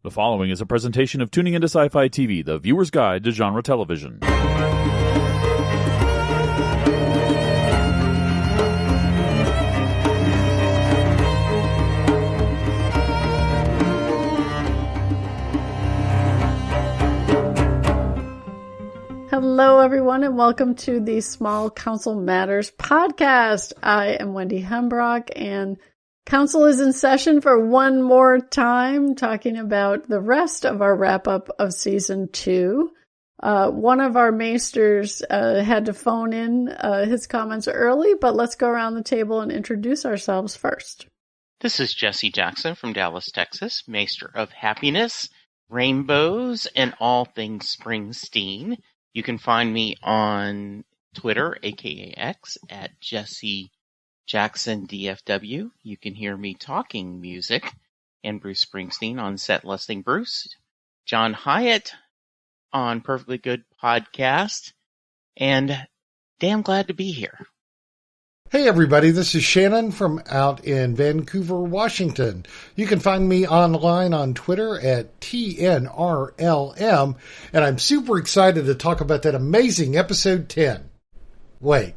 The following is a presentation of Tuning into Sci-Fi TV, the viewer's guide to genre television. Hello, everyone, and welcome to the Small Council Matters podcast. I am Wendy Hembrock, and Council is in session for one more time, talking about the rest of our wrap-up of Season 2. One of our maesters had to phone in his comments early, but let's go around the table and introduce ourselves first. This is Jesse Jackson from Dallas, Texas, Maester of Happiness, Rainbows, and all things Springsteen. You can find me on Twitter, aka X, at Jesse Jackson DFW. You can hear me talking music and Bruce Springsteen on Set Listing Bruce, John Hyatt on Perfectly Good Podcast, and damn glad to be here. Hey everybody, this is Shannon from out in Vancouver, Washington. You can find me online on Twitter at TNRLM, and I'm super excited to talk about that amazing episode 10. Wait.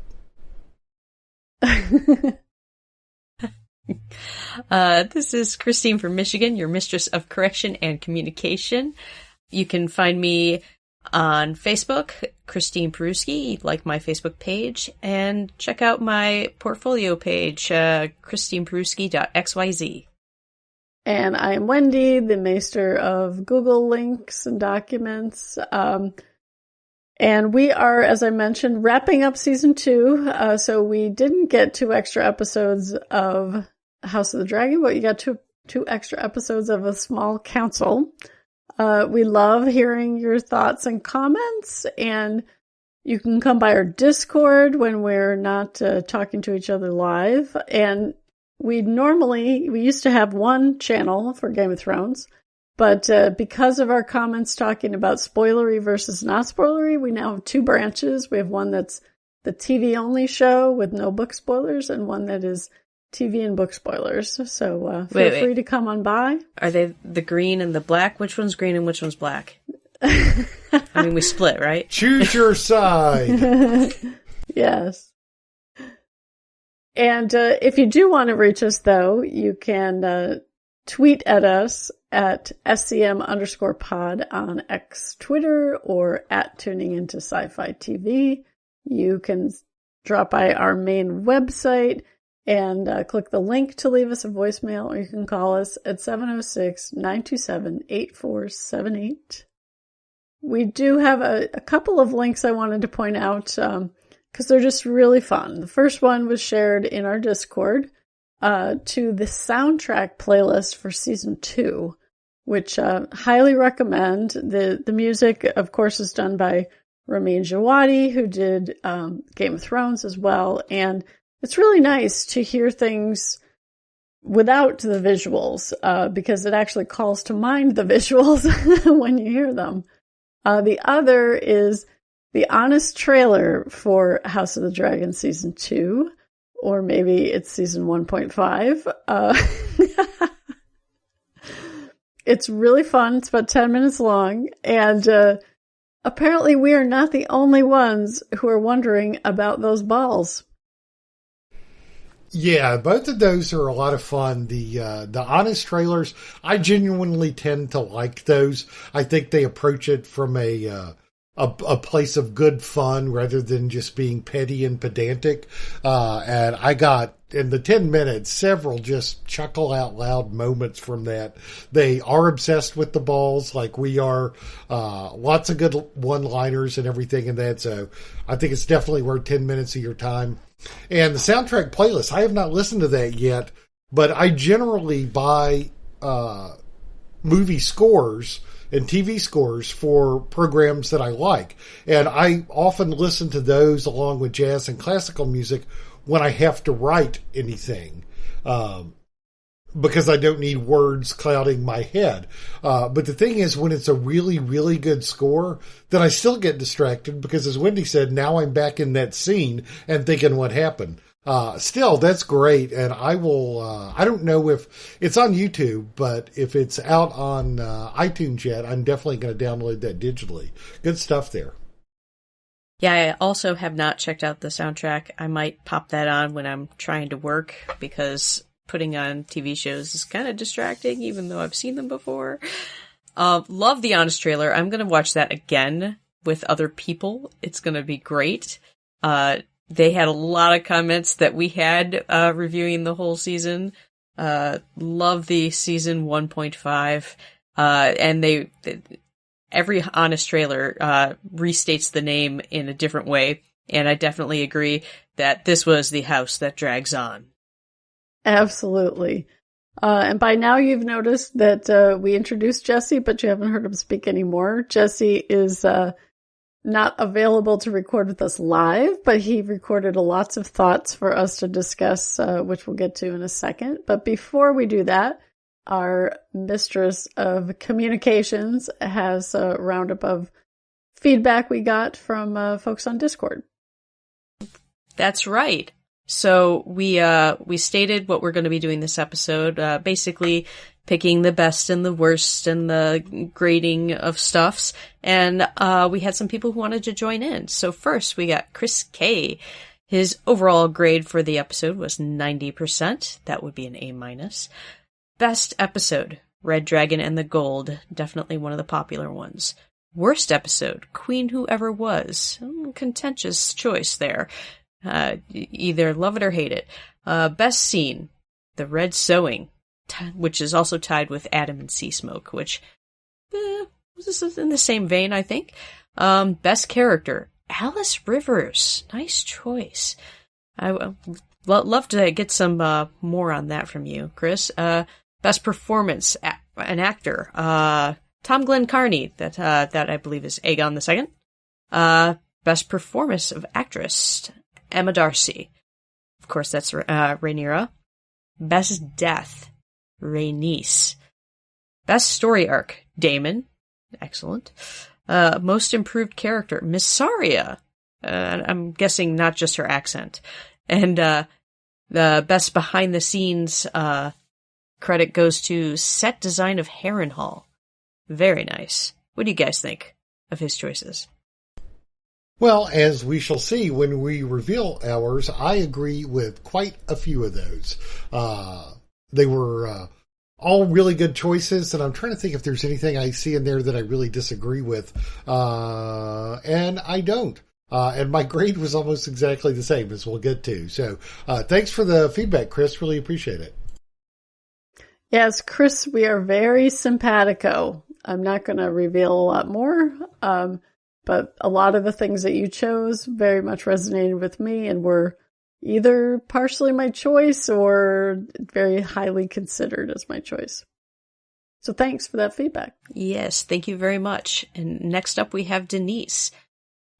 This is Christine from Michigan, your mistress of correction and communication. You can find me on Facebook, Christine Peruski, like my Facebook page, and check out my portfolio page, christineperuski.xyz. And I am Wendy, the maester of Google links and documents. And we are, as I mentioned, wrapping up Season 2. So we didn't get 2 extra episodes of House of the Dragon, but you got two extra episodes of A Small Council. We love hearing your thoughts and comments, and you can come by our Discord when we're not talking to each other live. And we used to have one channel for Game of Thrones, but because of our comments talking about spoilery versus not spoilery, we now have 2 branches. We have one that's the TV only show with no book spoilers, and one that is TV and book spoilers. So feel free to come on by. Are they the green and the black? Which one's green and which one's black? I mean, we split, right? Choose your side. Yes. And if you do want to reach us, though, you can tweet at us at SCM_pod on X Twitter or at Tuning into Sci-Fi TV. You can drop by our main website and click the link to leave us a voicemail, or you can call us at 706-927-8478. We do have a couple of links I wanted to point out because they're just really fun. The first one was shared in our Discord to the soundtrack playlist for Season 2, which highly recommend. The music, of course, is done by Ramin Djawadi, who did Game of Thrones as well, and it's really nice to hear things without the visuals, because it actually calls to mind the visuals when you hear them. The other is the honest trailer for House of the Dragon Season 2, or maybe it's Season 1.5. It's really fun. It's about 10 minutes long, and apparently we are not the only ones who are wondering about those balls. Yeah, both of those are a lot of fun. The honest trailers, I genuinely tend to like those. I think they approach it from a place of good fun rather than just being petty and pedantic. And I got, in the 10 minutes, several just chuckle out loud moments from that. They are obsessed with the balls like we are. Lots of good one-liners and everything in that. So I think it's definitely worth 10 minutes of your time. And the soundtrack playlist, I have not listened to that yet, but I generally buy movie scores and TV scores for programs that I like. And I often listen to those along with jazz and classical music when I have to write anything, because I don't need words clouding my head. But the thing is, when it's a really, really good score, then I still get distracted because, as Wendy said, now I'm back in that scene and thinking what happened. Still, that's great, and I will. I don't know if it's on YouTube, but if it's out on iTunes yet, I'm definitely going to download that digitally. Good stuff there. Yeah, I also have not checked out the soundtrack. I might pop that on when I'm trying to work, because putting on TV shows is kind of distracting, even though I've seen them before. Love the Honest Trailer. I'm going to watch that again with other people. It's going to be great. They had a lot of comments that we had reviewing the whole season. Love the season 1.5. And every Honest Trailer restates the name in a different way. And I definitely agree that this was the house that drags on. Absolutely. And by now you've noticed that we introduced Jesse, but you haven't heard him speak anymore. Jesse is not available to record with us live, but he recorded lots of thoughts for us to discuss, which we'll get to in a second. But before we do that, our mistress of communications has a roundup of feedback we got from folks on Discord. That's right. So we stated what we're going to be doing this episode, basically picking the best and the worst and the grading of stuffs. And we had some people who wanted to join in. So first we got Chris K. His overall grade for the episode was 90%. That would be an A-. Best episode, Red Dragon and the Gold. Definitely one of the popular ones. Worst episode, Queen Whoever Was. Contentious choice there. Either love it or hate it. Best scene, The Red Sewing, which is also tied with Adam and Sea Smoke, which this is in the same vein, I think. Best character, Alice Rivers. Nice choice. I would love to get some more on that from you, Chris. Best performance, an actor, Tom Glenn Carney, that I believe is Aegon II. Best performance of actress, Emma Darcy. Of course, that's Rhaenyra. Best death, Rhaenys. Best story arc, Daemon. Excellent. Most improved character, Miss Saria. I'm guessing not just her accent. And the best behind the scenes credit goes to set design of Harrenhal. Very nice. What do you guys think of his choices? Well, as we shall see when we reveal ours, I agree with quite a few of those. They were all really good choices, and I'm trying to think if there's anything I see in there that I really disagree with, and I don't. And my grade was almost exactly the same, as we'll get to. So thanks for the feedback, Chris. Really appreciate it. Yes, Chris, we are very simpatico. I'm not going to reveal a lot more, but a lot of the things that you chose very much resonated with me and were either partially my choice or very highly considered as my choice. So thanks for that feedback. Yes, thank you very much. And next up we have Denise.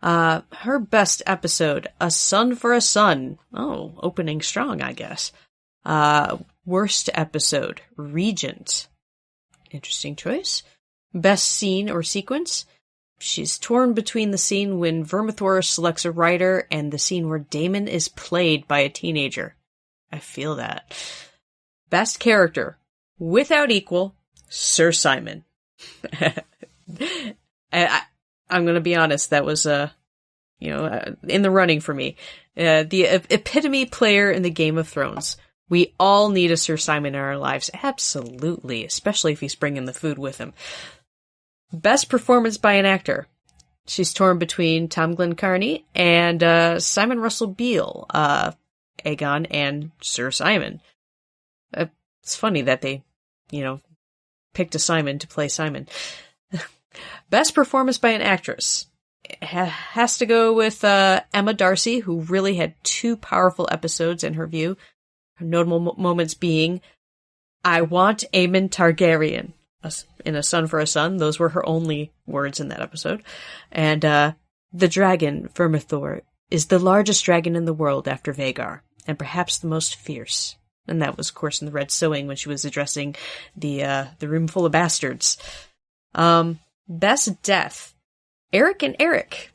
Her best episode, A Son for a Son. Oh, opening strong, I guess. Worst episode, Regent. Interesting choice. Best scene or sequence. She's torn between the scene when Vermithor selects a writer and the scene where Daemon is played by a teenager. I feel that. Best character, without equal, Sir Simon. I'm going to be honest, that was, in the running for me. The epitome player in the Game of Thrones. We all need a Sir Simon in our lives. Absolutely. Especially if he's bringing the food with him. Best performance by an actor. She's torn between Tom Glenn Carney and Simon Russell Beale, Aegon and Sir Simon. It's funny that they, picked a Simon to play Simon. Best performance by an actress. Has to go with Emma Darcy, who really had two powerful episodes in her view. Her notable moments being, I want Aemon Targaryen. In A Son for a Son. Those were her only words in that episode. And the dragon, Vermithor, is the largest dragon in the world after Vhagar, and perhaps the most fierce. And that was, of course, in The Red Sewing when she was addressing the room full of bastards. Best death, Eric and Eric.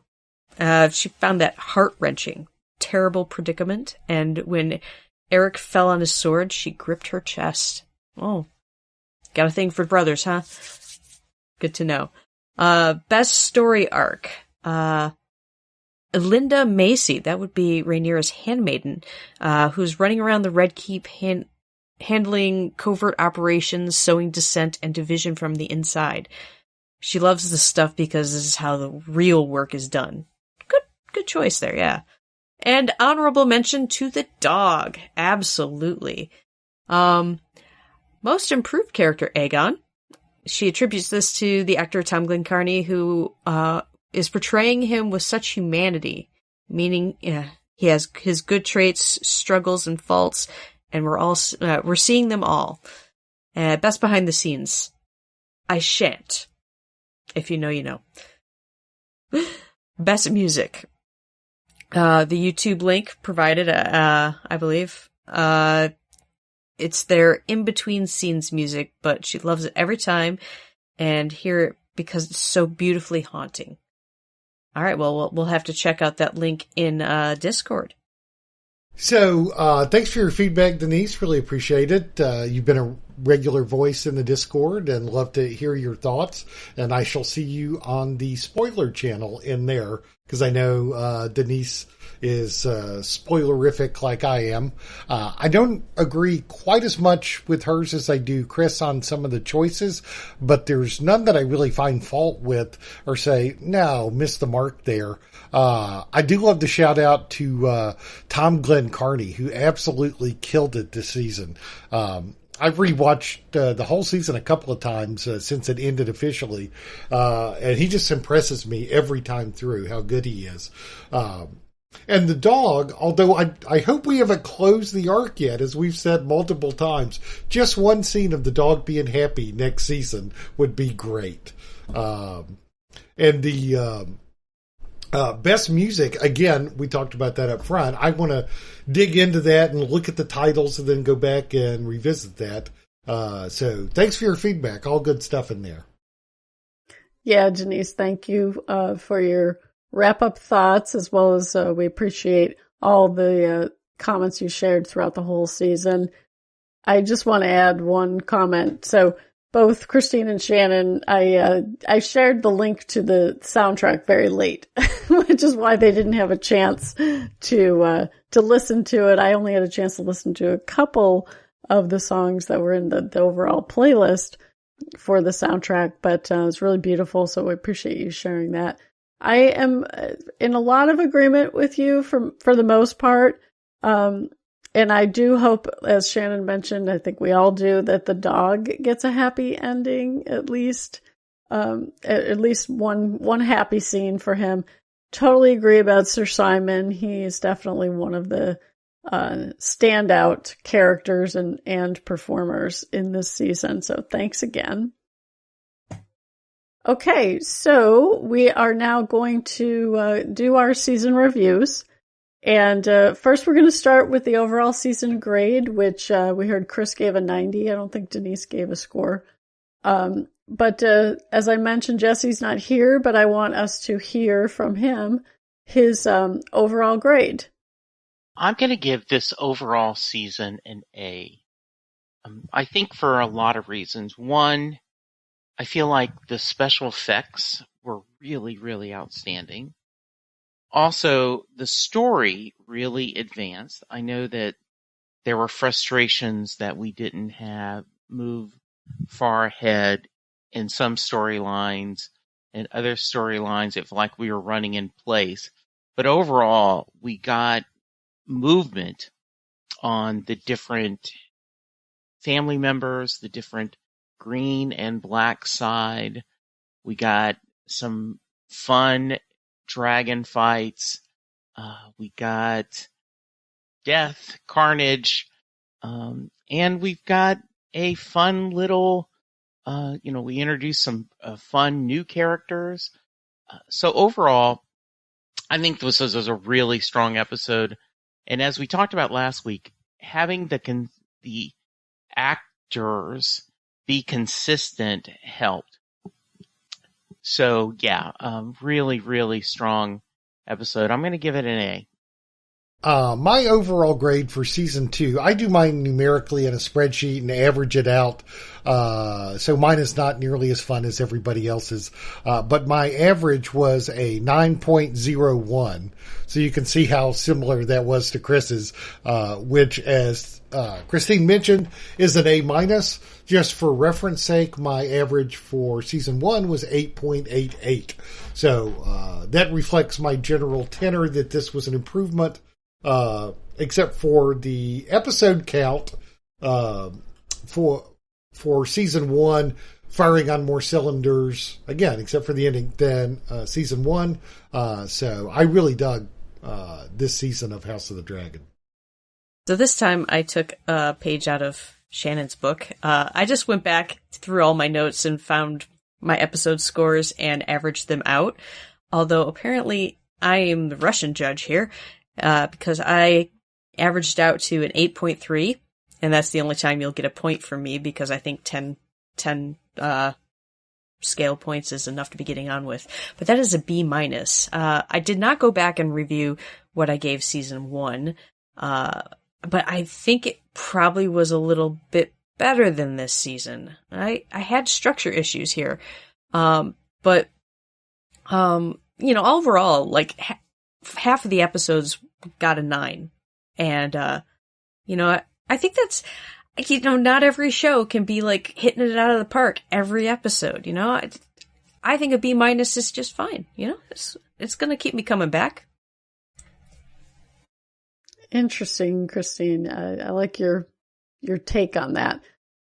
She found that heart-wrenching. terrible predicament, and when Eric fell on his sword, she gripped her chest. Oh, got a thing for brothers, huh? Good to know. Best story arc. Linda Macy, that would be Rhaenyra's handmaiden, who's running around the Red Keep handling covert operations, sowing dissent and division from the inside. She loves this stuff because this is how the real work is done. Good choice there, yeah. And honorable mention to the dog. Absolutely. Most improved character, Aegon. She attributes this to the actor Tom Glencarney, who is portraying him with such humanity, meaning he has his good traits, struggles, and faults, and we're seeing them all. Best behind the scenes, I shan't. If you know, you know. Best music. The YouTube link provided, I believe. It's their in-between scenes music, but she loves it every time, and hear it because it's so beautifully haunting. All right, well, we'll have to check out that link in Discord. So, thanks for your feedback, Denise. Really appreciate it. You've been a regular voice in the Discord and love to hear your thoughts. And I shall see you on the spoiler channel in there, because I know Denise is spoilerific like I am. I don't agree quite as much with hers as I do Chris on some of the choices, but there's none that I really find fault with or say, no, missed the mark there. I do love to shout out to Tom Glencarney, who absolutely killed it this season. I've rewatched the whole season a couple of times since it ended officially, and he just impresses me every time through how good he is. And the dog, although I hope we haven't closed the arc yet, as we've said multiple times, just one scene of the dog being happy next season would be great. And the best music, again, we talked about that up front. I want to dig into that and look at the titles and then go back and revisit that. So thanks for your feedback. All good stuff in there. Yeah, Denise, thank you for your wrap-up thoughts, as well as we appreciate all the comments you shared throughout the whole season. I just want to add one comment. So both Christine and Shannon, I shared the link to the soundtrack very late, which is why they didn't have a chance to listen to it. I only had a chance to listen to a couple of the songs that were in the overall playlist for the soundtrack, but it's really beautiful, so we appreciate you sharing that. I am in a lot of agreement with you for the most part. And I do hope, as Shannon mentioned, I think we all do, that the dog gets a happy ending, at least one happy scene for him. Totally agree about Sir Simon. He is definitely one of the standout characters and performers in this season. So thanks again. Okay, so we are now going to do our season reviews. And first we're going to start with the overall season grade, which we heard Chris gave a 90. I don't think Denise gave a score. But as I mentioned, Jesse's not here, but I want us to hear from him his overall grade. I'm going to give this overall season an A. I think for a lot of reasons. One, I feel like the special effects were really, really outstanding. Also, the story really advanced. I know that there were frustrations that we didn't have move far ahead in some storylines, and other storylines it felt like we were running in place. But overall, we got movement on the different family members, the different green and black side. We got some fun dragon fights. We got death, carnage, and we've got a fun little, we introduced some fun new characters. So overall, I think this was a really strong episode. And as we talked about last week, having the actors be consistent helped. So yeah, really, really strong episode. I'm going to give it an A. My overall grade for season 2, I do mine numerically in a spreadsheet and average it out. So mine is not nearly as fun as everybody else's. But my average was a 9.01. So you can see how similar that was to Chris's, which, as Christine mentioned, is an A minus. Just for reference sake, my average for season 1 was 8.88. So that reflects my general tenor that this was an improvement. Except for the episode count, for season 1, firing on more cylinders, again, except for the ending, than season 1. So I really dug this season of House of the Dragon. So this time I took a page out of Shannon's book. I just went back through all my notes and found my episode scores and averaged them out. Although apparently I am the Russian judge here. Because I averaged out to an 8.3, and that's the only time you'll get a point from me, because I think 10 scale points is enough to be getting on with. But that is a B minus. I did not go back and review what I gave season 1, but I think it probably was a little bit better than this season. I had structure issues here, but overall, like half of the episodes got a 9. And, I think that's, not every show can be like hitting it out of the park every episode, I think a B minus is just fine, it's going to keep me coming back. Interesting, Christine. I like your take on that.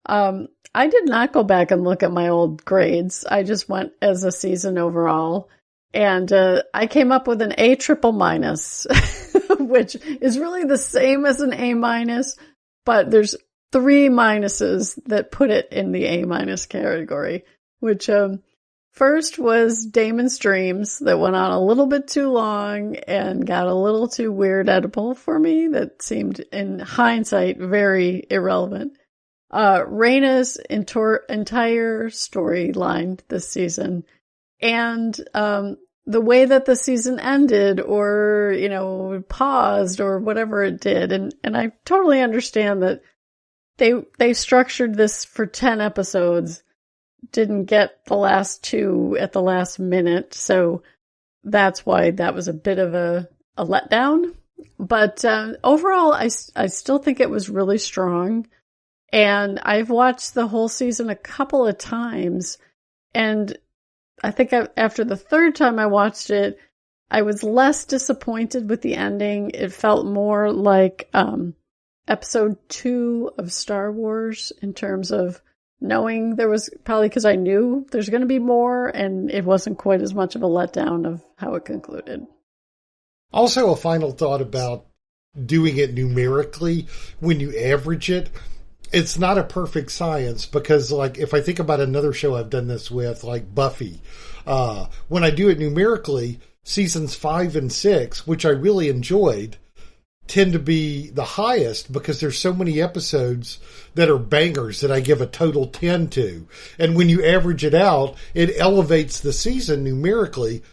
I did not go back and look at my old grades. I just went as a season overall. And I came up with an A triple minus, which is really the same as an A minus, but there's 3 minuses that put it in the A minus category, which first was Damon's Dreams, that went on a little bit too long and got a little too weird edible for me. That seemed, in hindsight, very irrelevant. Raina's entire storyline this season, and the way that the season ended, or paused, or whatever it did, and I totally understand that they structured this for 10 episodes, didn't get the last 2 at the last minute, so that's why that was a bit of a letdown. But overall, I still think it was really strong. And I've watched the whole season a couple of times, and I think after the 3rd time I watched it, I was less disappointed with the ending. It felt more like episode 2 of Star Wars, in terms of knowing there was, probably because I knew there's going to be more, and it wasn't quite as much of a letdown of how it concluded. Also, a final thought about doing it numerically when you average it. It's not a perfect science, because, like, if I think about another show I've done this with, like Buffy, when I do it numerically, seasons 5 and 6, which I really enjoyed, tend to be the highest because there's so many episodes that are bangers that I give a total 10 to. And when you average it out, it elevates the season numerically.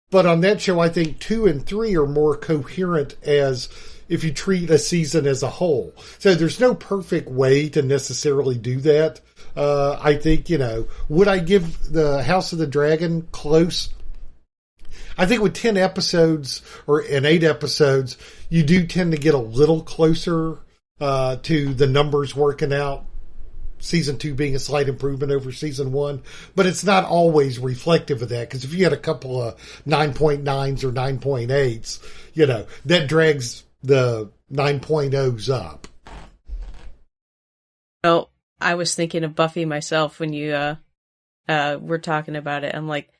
But on that show, I think 2 and 3 are more coherent as if you treat a season as a whole. So there's no perfect way to necessarily do that. I think, would I give the House of the Dragon close? I think with 10 episodes and 8 episodes, you do tend to get a little closer to the numbers working out. Season 2 being a slight improvement over season 1, but it's not always reflective of that, because if you had a couple of 9.9s or 9.8s, that drags the 9.0s up. Oh, I was thinking of Buffy myself when you were talking about it. I'm like,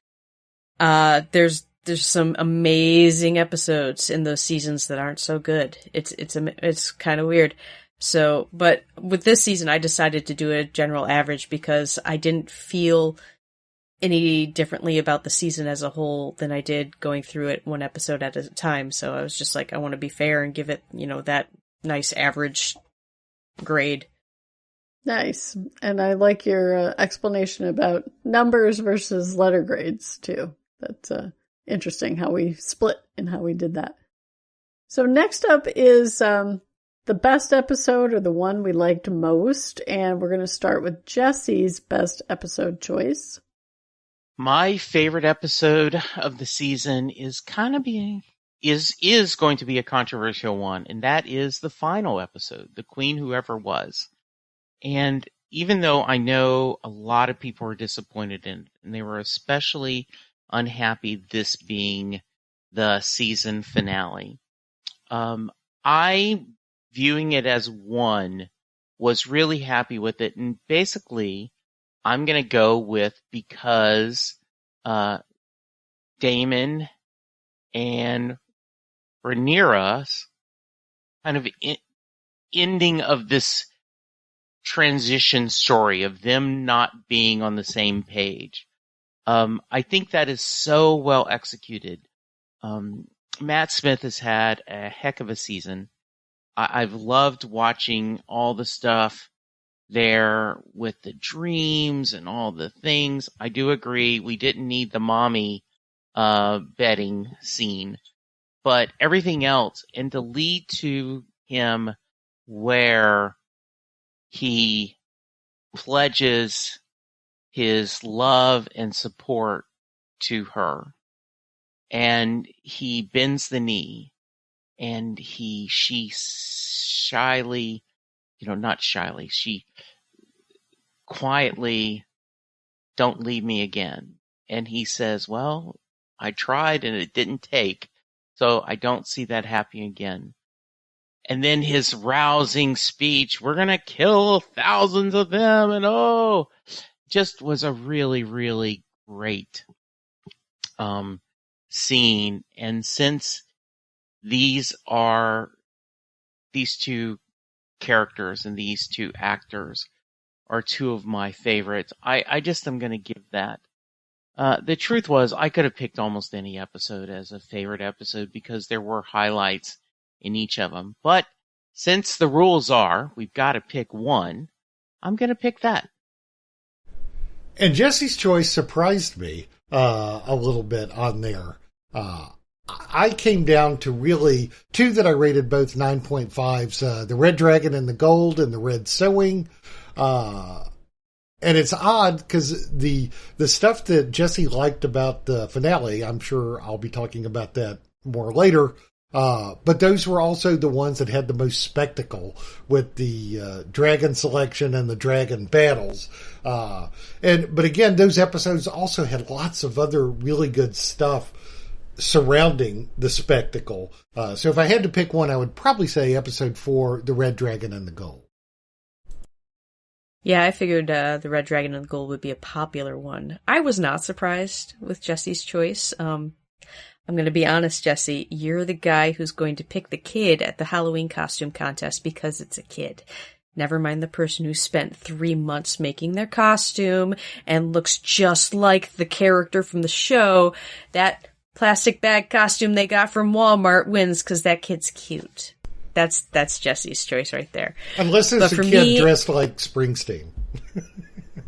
there's some amazing episodes in those seasons that aren't so good. It's kind of weird. So, but with this season, I decided to do a general average because I didn't feel any differently about the season as a whole than I did going through it one episode at a time. So I was just like, I want to be fair and give it, that nice average grade. Nice. And I like your explanation about numbers versus letter grades too. That's interesting how we split and how we did that. So next up is the best episode, or the one we liked most, and we're going to start with Jesse's best episode choice. My favorite episode of the season is going to be a controversial one, and that is the final episode, The Queen Who Ever Was. And even though I know a lot of people were disappointed in it, and they were especially unhappy this being the season finale, I, viewing it as one, was really happy with it. And basically, I'm going to go with because Damon and Rhaenyra's kind of ending of this transition story of them not being on the same page. I think that is so well executed. Matt Smith has had a heck of a season. I've loved watching all the stuff there with the dreams and all the things. I do agree we didn't need the mommy bedding scene, but everything else, and to lead to him where he pledges his love and support to her, and he bends the knee, and she shyly, not shyly, she quietly, "Don't leave me again." And he says, "Well, I tried and it didn't take, so I don't see that happening again." And then his rousing speech, "We're going to kill thousands of them," and just was a really, really great scene. And since these two characters and these two actors are two of my favorites, I just am going to give that. The truth was, I could have picked almost any episode as a favorite episode because there were highlights in each of them. But since the rules are, we've got to pick one, I'm going to pick that. And Jesse's choice surprised me a little bit on there. I came down to really two that I rated both 9.5s, the Red Dragon and the Gold and the Red Sewing. And it's odd because the stuff that Jesse liked about the finale, I'm sure I'll be talking about that more later. But those were also the ones that had the most spectacle with the dragon selection and the dragon battles. But again, those episodes also had lots of other really good stuff surrounding the spectacle. So if I had to pick one, I would probably say episode 4, The Red Dragon and the Gold. Yeah, I figured the Red Dragon and the Gold would be a popular one. I was not surprised with Jesse's choice. I'm going to be honest, Jesse, you're the guy who's going to pick the kid at the Halloween costume contest because it's a kid. Never mind the person who spent 3 months making their costume and looks just like the character from the show. That plastic bag costume they got from Walmart wins because that kid's cute. That's Jesse's choice right there. Unless it's a kid dressed like Springsteen.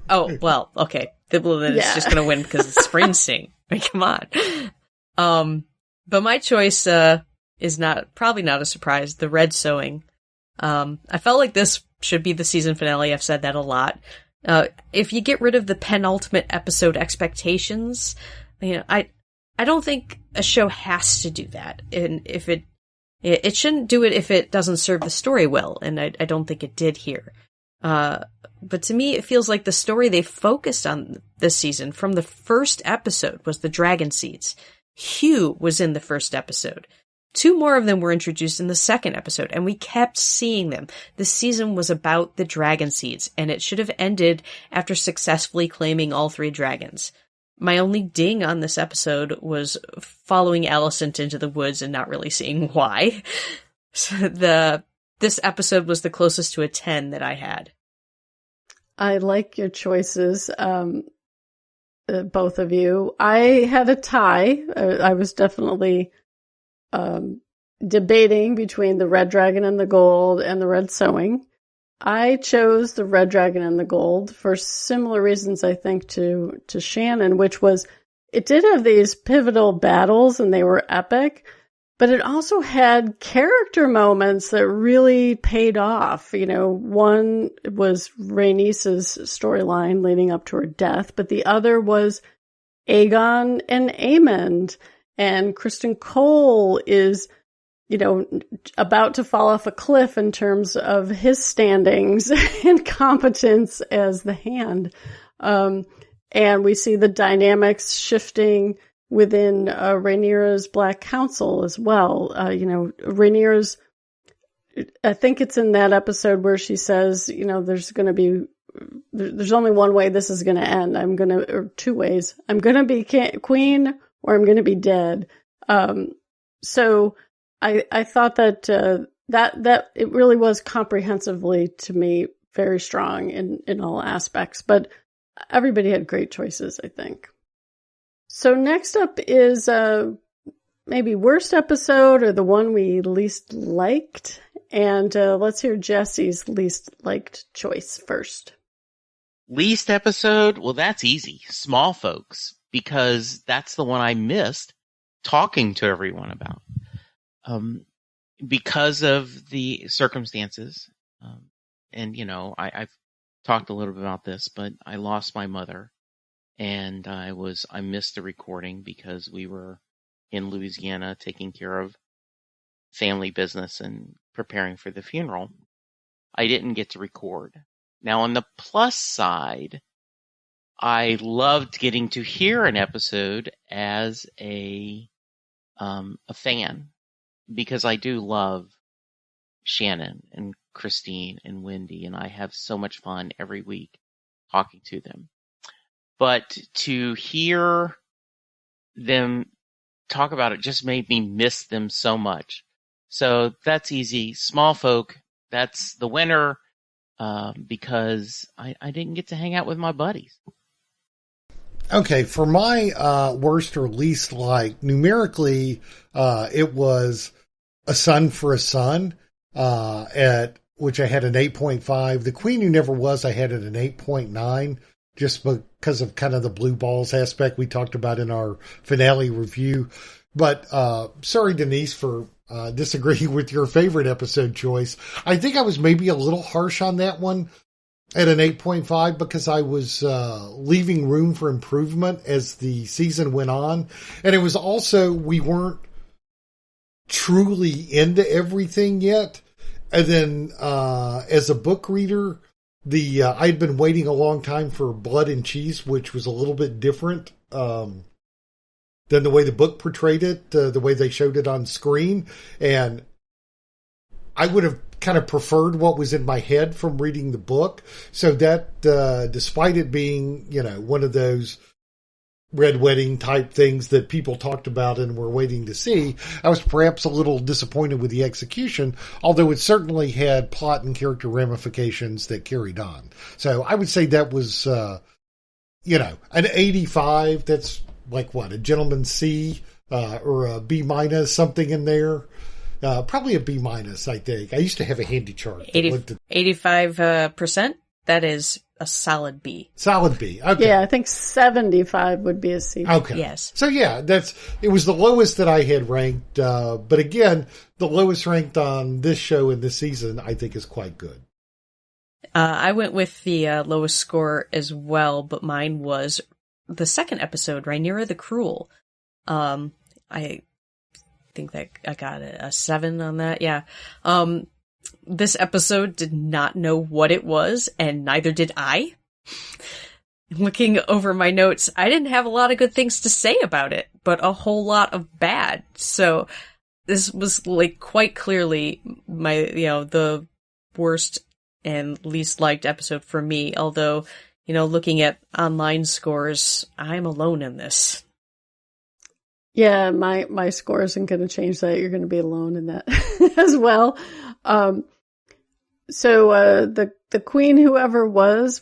Oh, well, okay. Then it's just going to win because it's Springsteen. I mean, come on. But my choice is probably not a surprise. The Red Sewing. I felt like this should be the season finale. I've said that a lot. If you get rid of the penultimate episode expectations, I don't think a show has to do that. And if it shouldn't do it if it doesn't serve the story well, and I don't think it did here. But to me, it feels like the story they focused on this season from the first episode was the dragon seeds. Hugh was in the first episode. 2 more of them were introduced in the second episode, and we kept seeing them. The season was about the dragon seeds, and it should have ended after successfully claiming all 3 dragons. My only ding on this episode was following Alicent into the woods and not really seeing why. So this episode was the closest to a 10 that I had. I like your choices, both of you. I had a tie. I was definitely debating between the Red Dragon and the Gold and the Red Sewing. I chose the Red Dragon and the Gold for similar reasons, I think, to Shannon, which was it did have these pivotal battles and they were epic, But it also had character moments that really paid off. One was Rhaenys's storyline leading up to her death, but the other was Aegon and Aemond. And Kristen Cole is, about to fall off a cliff in terms of his standings and competence as the Hand. And we see the dynamics shifting within Rhaenyra's Black Council as well. Rhaenyra's, I think it's in that episode where she says, there's only one way this is going to end. Or two ways. I'm going to be queen or I'm going to be dead. So I thought that that it really was comprehensively, to me, very strong in all aspects, but everybody had great choices, I think. So next up is maybe worst episode or the one we least liked. And let's hear Jesse's least liked choice first. Least episode? Well, that's easy. Small Folks, because that's the one I missed talking to everyone about. Because of the circumstances. And, I've talked a little bit about this, but I lost my mother. And I missed the recording because we were in Louisiana taking care of family business and preparing for the funeral. I didn't get to record. Now, on the plus side, I loved getting to hear an episode as a fan, because I do love Shannon and Christine and Wendy, and I have so much fun every week talking to them. But to hear them talk about it just made me miss them so much. So that's easy. Small Folk, that's the winner, because I didn't get to hang out with my buddies. Okay, for my worst or least like, numerically, it was A Son for a Son, at which I had an 8.5. The Queen Who Never Was, I had it an 8.9. Just because of kind of the blue balls aspect we talked about in our finale review. But sorry, Denise, for disagreeing with your favorite episode choice. I think I was maybe a little harsh on that one at an 8.5 because I was leaving room for improvement as the season went on. And it was also, we weren't truly into everything yet. And then as a book reader, I'd been waiting a long time for Blood and Cheese, which was a little bit different than the way the book portrayed it, the way they showed it on screen. And I would have kind of preferred what was in my head from reading the book. So that, despite it being, one of those Red Wedding type things that people talked about and were waiting to see, I was perhaps a little disappointed with the execution, although it certainly had plot and character ramifications that carried on. So I would say that was, an 85. That's like what, a gentleman's C, or a B minus, something in there. Probably a B minus, I think. I used to have a handy chart. 85%. That is a solid B. Solid B. Okay. Yeah, I think 75 would be a C. Okay. Yes. So yeah, it was the lowest that I had ranked. But again, the lowest ranked on this show in this season, I think is quite good. I went with the lowest score as well, but mine was the second episode, Rhaenyra the Cruel. I think that I got a 7 on that. Yeah. This episode did not know what it was, and neither did I. Looking over my notes, I didn't have a lot of good things to say about it, but a whole lot of bad. So this was like quite clearly the worst and least liked episode for me. Although, looking at online scores, I'm alone in this. Yeah, my score isn't going to change that. You're going to be alone in that as well. So the Queen Whoever was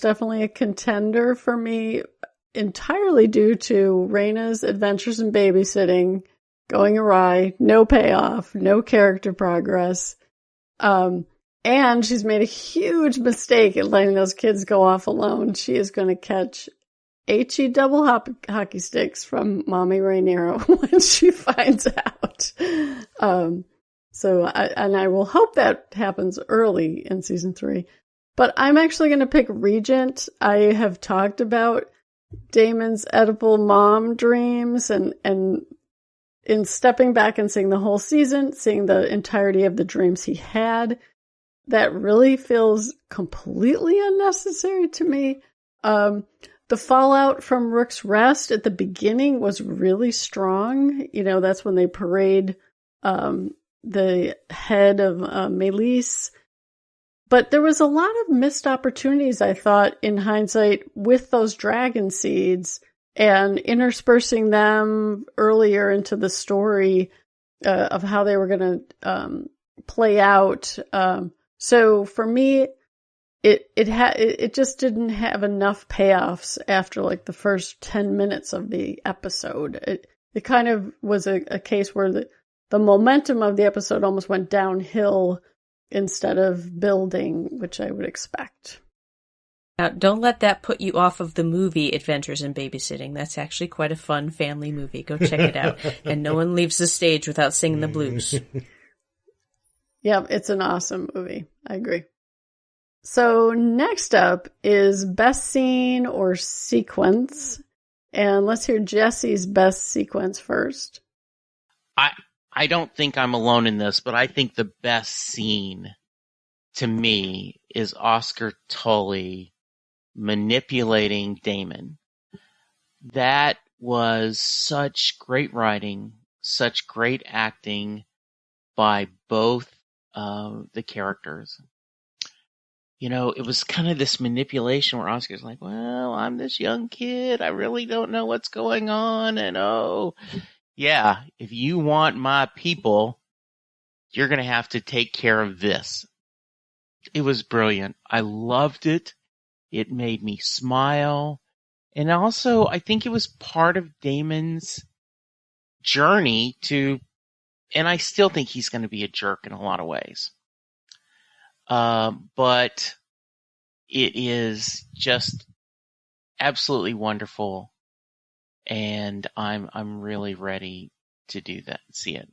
definitely a contender for me, entirely due to Rhaena's adventures in babysitting going awry, no payoff, no character progress. And she's made a huge mistake at letting those kids go off alone. She is going to catch HE double hockey sticks from Mommy Rhaenyra when she finds out. out. I will hope that happens early in season 3. But I'm actually going to pick Regent. I have talked about Damon's Oedipal mom dreams, and in stepping back and seeing the whole season, seeing the entirety of the dreams he had, that really feels completely unnecessary to me. The fallout from Rook's Rest at the beginning was really strong. That's when they parade the head of Melis. But there was a lot of missed opportunities, I thought, in hindsight, with those dragon seeds and interspersing them earlier into the story of how they were going to play out. So for me, it just didn't have enough payoffs after like the first 10 minutes of the episode. It kind of was a case where the momentum of the episode almost went downhill instead of building, which I would expect. Now, don't let that put you off of the movie Adventures in Babysitting. That's actually quite a fun family movie. Go check it out. And no one leaves the stage without singing the blues. Yeah, it's an awesome movie. I agree. So next up is best scene or sequence. And let's hear Jesse's best sequence first. I don't think I'm alone in this, but I think the best scene to me is Oscar Tully manipulating Damon. That was such great writing, such great acting by both the characters. It was kind of this manipulation where Oscar's like, well, I'm this young kid. I really don't know what's going on. And yeah, if you want my people, you're going to have to take care of this. It was brilliant. I loved it. It made me smile. And also, I think it was part of Damon's journey and I still think he's going to be a jerk in a lot of ways. But it is just absolutely wonderful. And I'm really ready to do that and see it.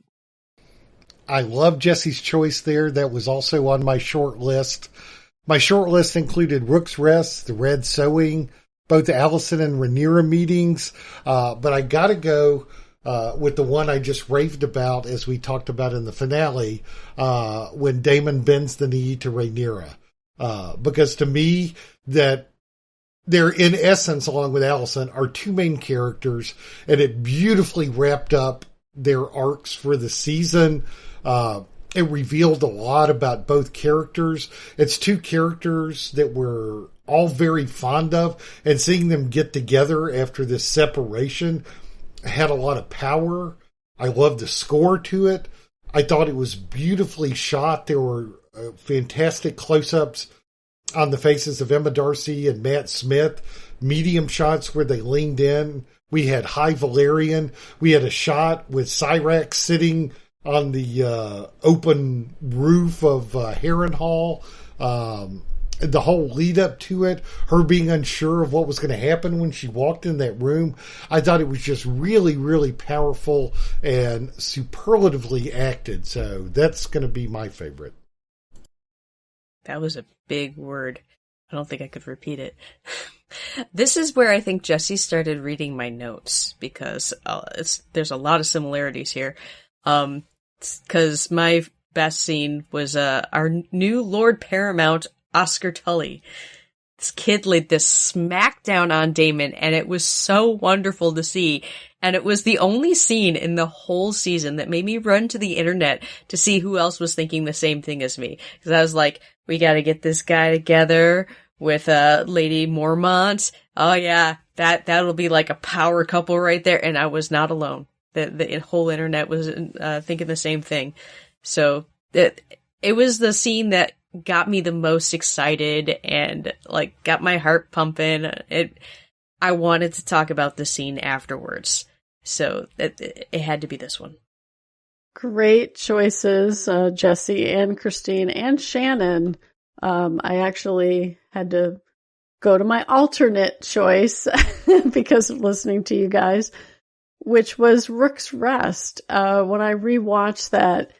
I love Jesse's choice there. That was also on my short list. My short list included Rook's Rest, The Red Sewing, both Allison and Rhaenyra meetings. But I got to go with the one I just raved about, as we talked about in the finale, when Damon bends the knee to Rhaenyra. Because to me, that they're, in essence, along with Allison, our two main characters, and it beautifully wrapped up their arcs for the season. It revealed a lot about both characters. It's two characters that we're all very fond of, and seeing them get together after this separation had a lot of power. I loved the score to it. I thought it was beautifully shot. There were fantastic close-ups on the faces of Emma Darcy and Matt Smith, medium shots where they leaned in. We had High Valerian. We had a shot with Cyrax sitting on the open roof of Harrenhal. The whole lead up to it, her being unsure of what was going to happen when she walked in that room. I thought it was just really, really powerful and superlatively acted. So that's going to be my favorite. That was a big word. I don't think I could repeat it. This is where I think Jesse started reading my notes, because there's a lot of similarities here. Because my best scene was our new Lord Paramount, Oscar Tully. This kid laid this smackdown on Damon, and it was so wonderful to see. And it was the only scene in the whole season that made me run to the internet to see who else was thinking the same thing as me. Because I was like, we gotta get this guy together with Lady Mormont. Oh yeah, that'll be like a power couple right there. And I was not alone. The whole internet was thinking the same thing. So it was the scene that got me the most excited and like got my heart pumping. I wanted to talk about the scene afterwards. So it had to be this one. Great choices, Jesse and Christine and Shannon. I actually had to go to my alternate choice because of listening to you guys. which was Rook's Rest. When I rewatched that,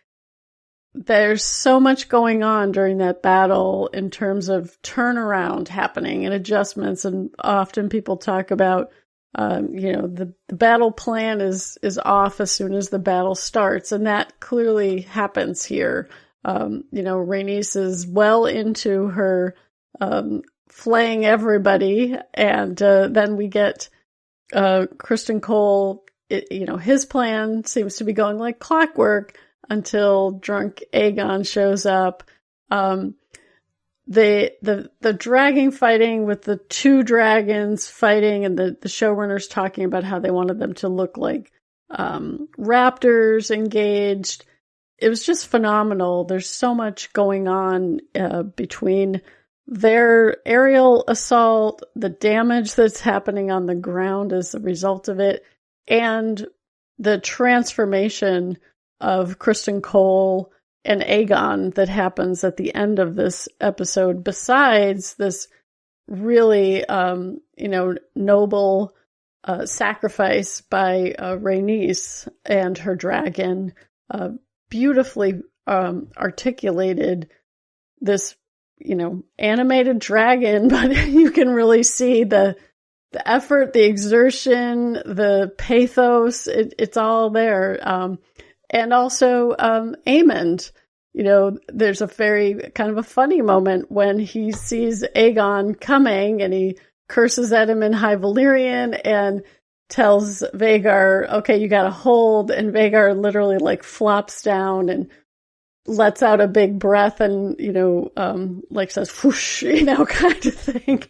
there's so much going on during that battle in terms of turnaround happening and adjustments. And often people talk about, the battle plan is off as soon as the battle starts. And that clearly happens here. Rhaenys is well into her, flaying everybody. And, then we get, Criston Cole, his plan seems to be going like clockwork until drunk Aegon shows up. The dragon fighting with the two dragons fighting, and the showrunners talking about how they wanted them to look like raptors engaged. It was just phenomenal. There's so much going on between their aerial assault, the damage that's happening on the ground as a result of it, and the transformation of Criston Cole and Aegon that happens at the end of this episode, besides this really, noble sacrifice by Rhaenys and her dragon, beautifully articulated this, animated dragon, but you can really see the effort, the exertion, the pathos, it's all there. And also, Aemond, there's a very kind of a funny moment when he sees Aegon coming and he curses at him in High Valyrian and tells Vhagar, okay, you gotta hold. And Vhagar literally like flops down and lets out a big breath and, says, whoosh, kind of thing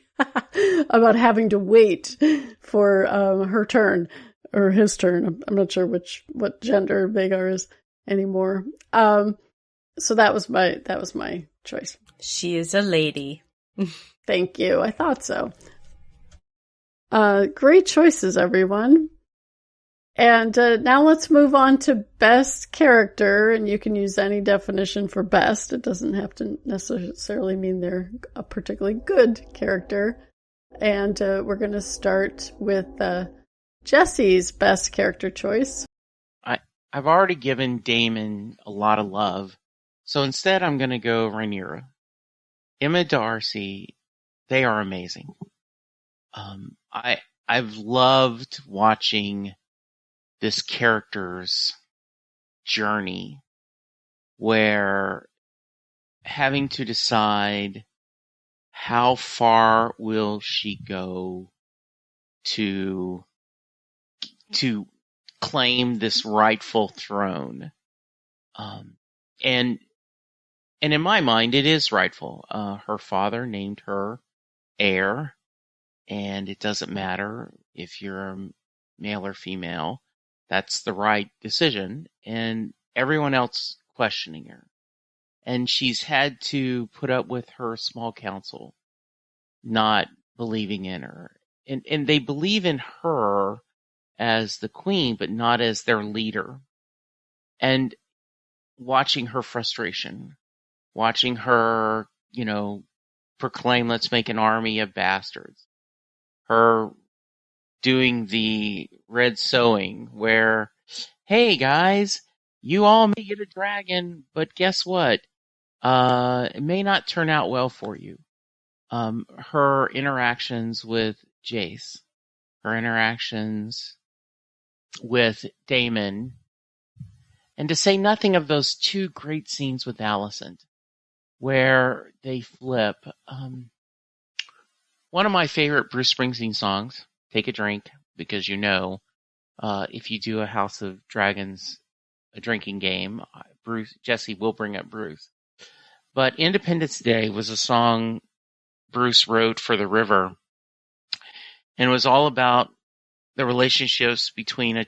about having to wait for, her turn. Or his turn. I'm not sure what gender Vhagar is anymore. So that was my choice. She is a lady. Thank you. I thought so. Great choices, everyone. And now let's move on to best character, and you can use any definition for best. It doesn't have to necessarily mean they're a particularly good character. And we're going to start with Jesse's best character choice. I've already given Daemon a lot of love, so instead I'm going to go Rhaenyra. Emma Darcy, they are amazing. I've loved watching this character's journey, where having to decide how far will she go to claim this rightful throne. And in my mind, it is rightful. Her father named her heir, and it doesn't matter if you're a male or female. That's the right decision, and everyone else questioning her. And she's had to put up with her small council not believing in her. And they believe in her as the queen, but not as their leader. And watching her frustration, watching her, proclaim, let's make an army of bastards. Her doing the red sewing where, hey guys, you all may get a dragon, but guess what? It may not turn out well for you. Her interactions with Jace, her interactions with Daemon, and to say nothing of those two great scenes with Alicent, where they flip. One of my favorite Bruce Springsteen songs, Take a Drink, because if you do a House of Dragons, a drinking game, Jesse will bring up Bruce. But Independence Day was a song Bruce wrote for the river, and it was all about the relationships between a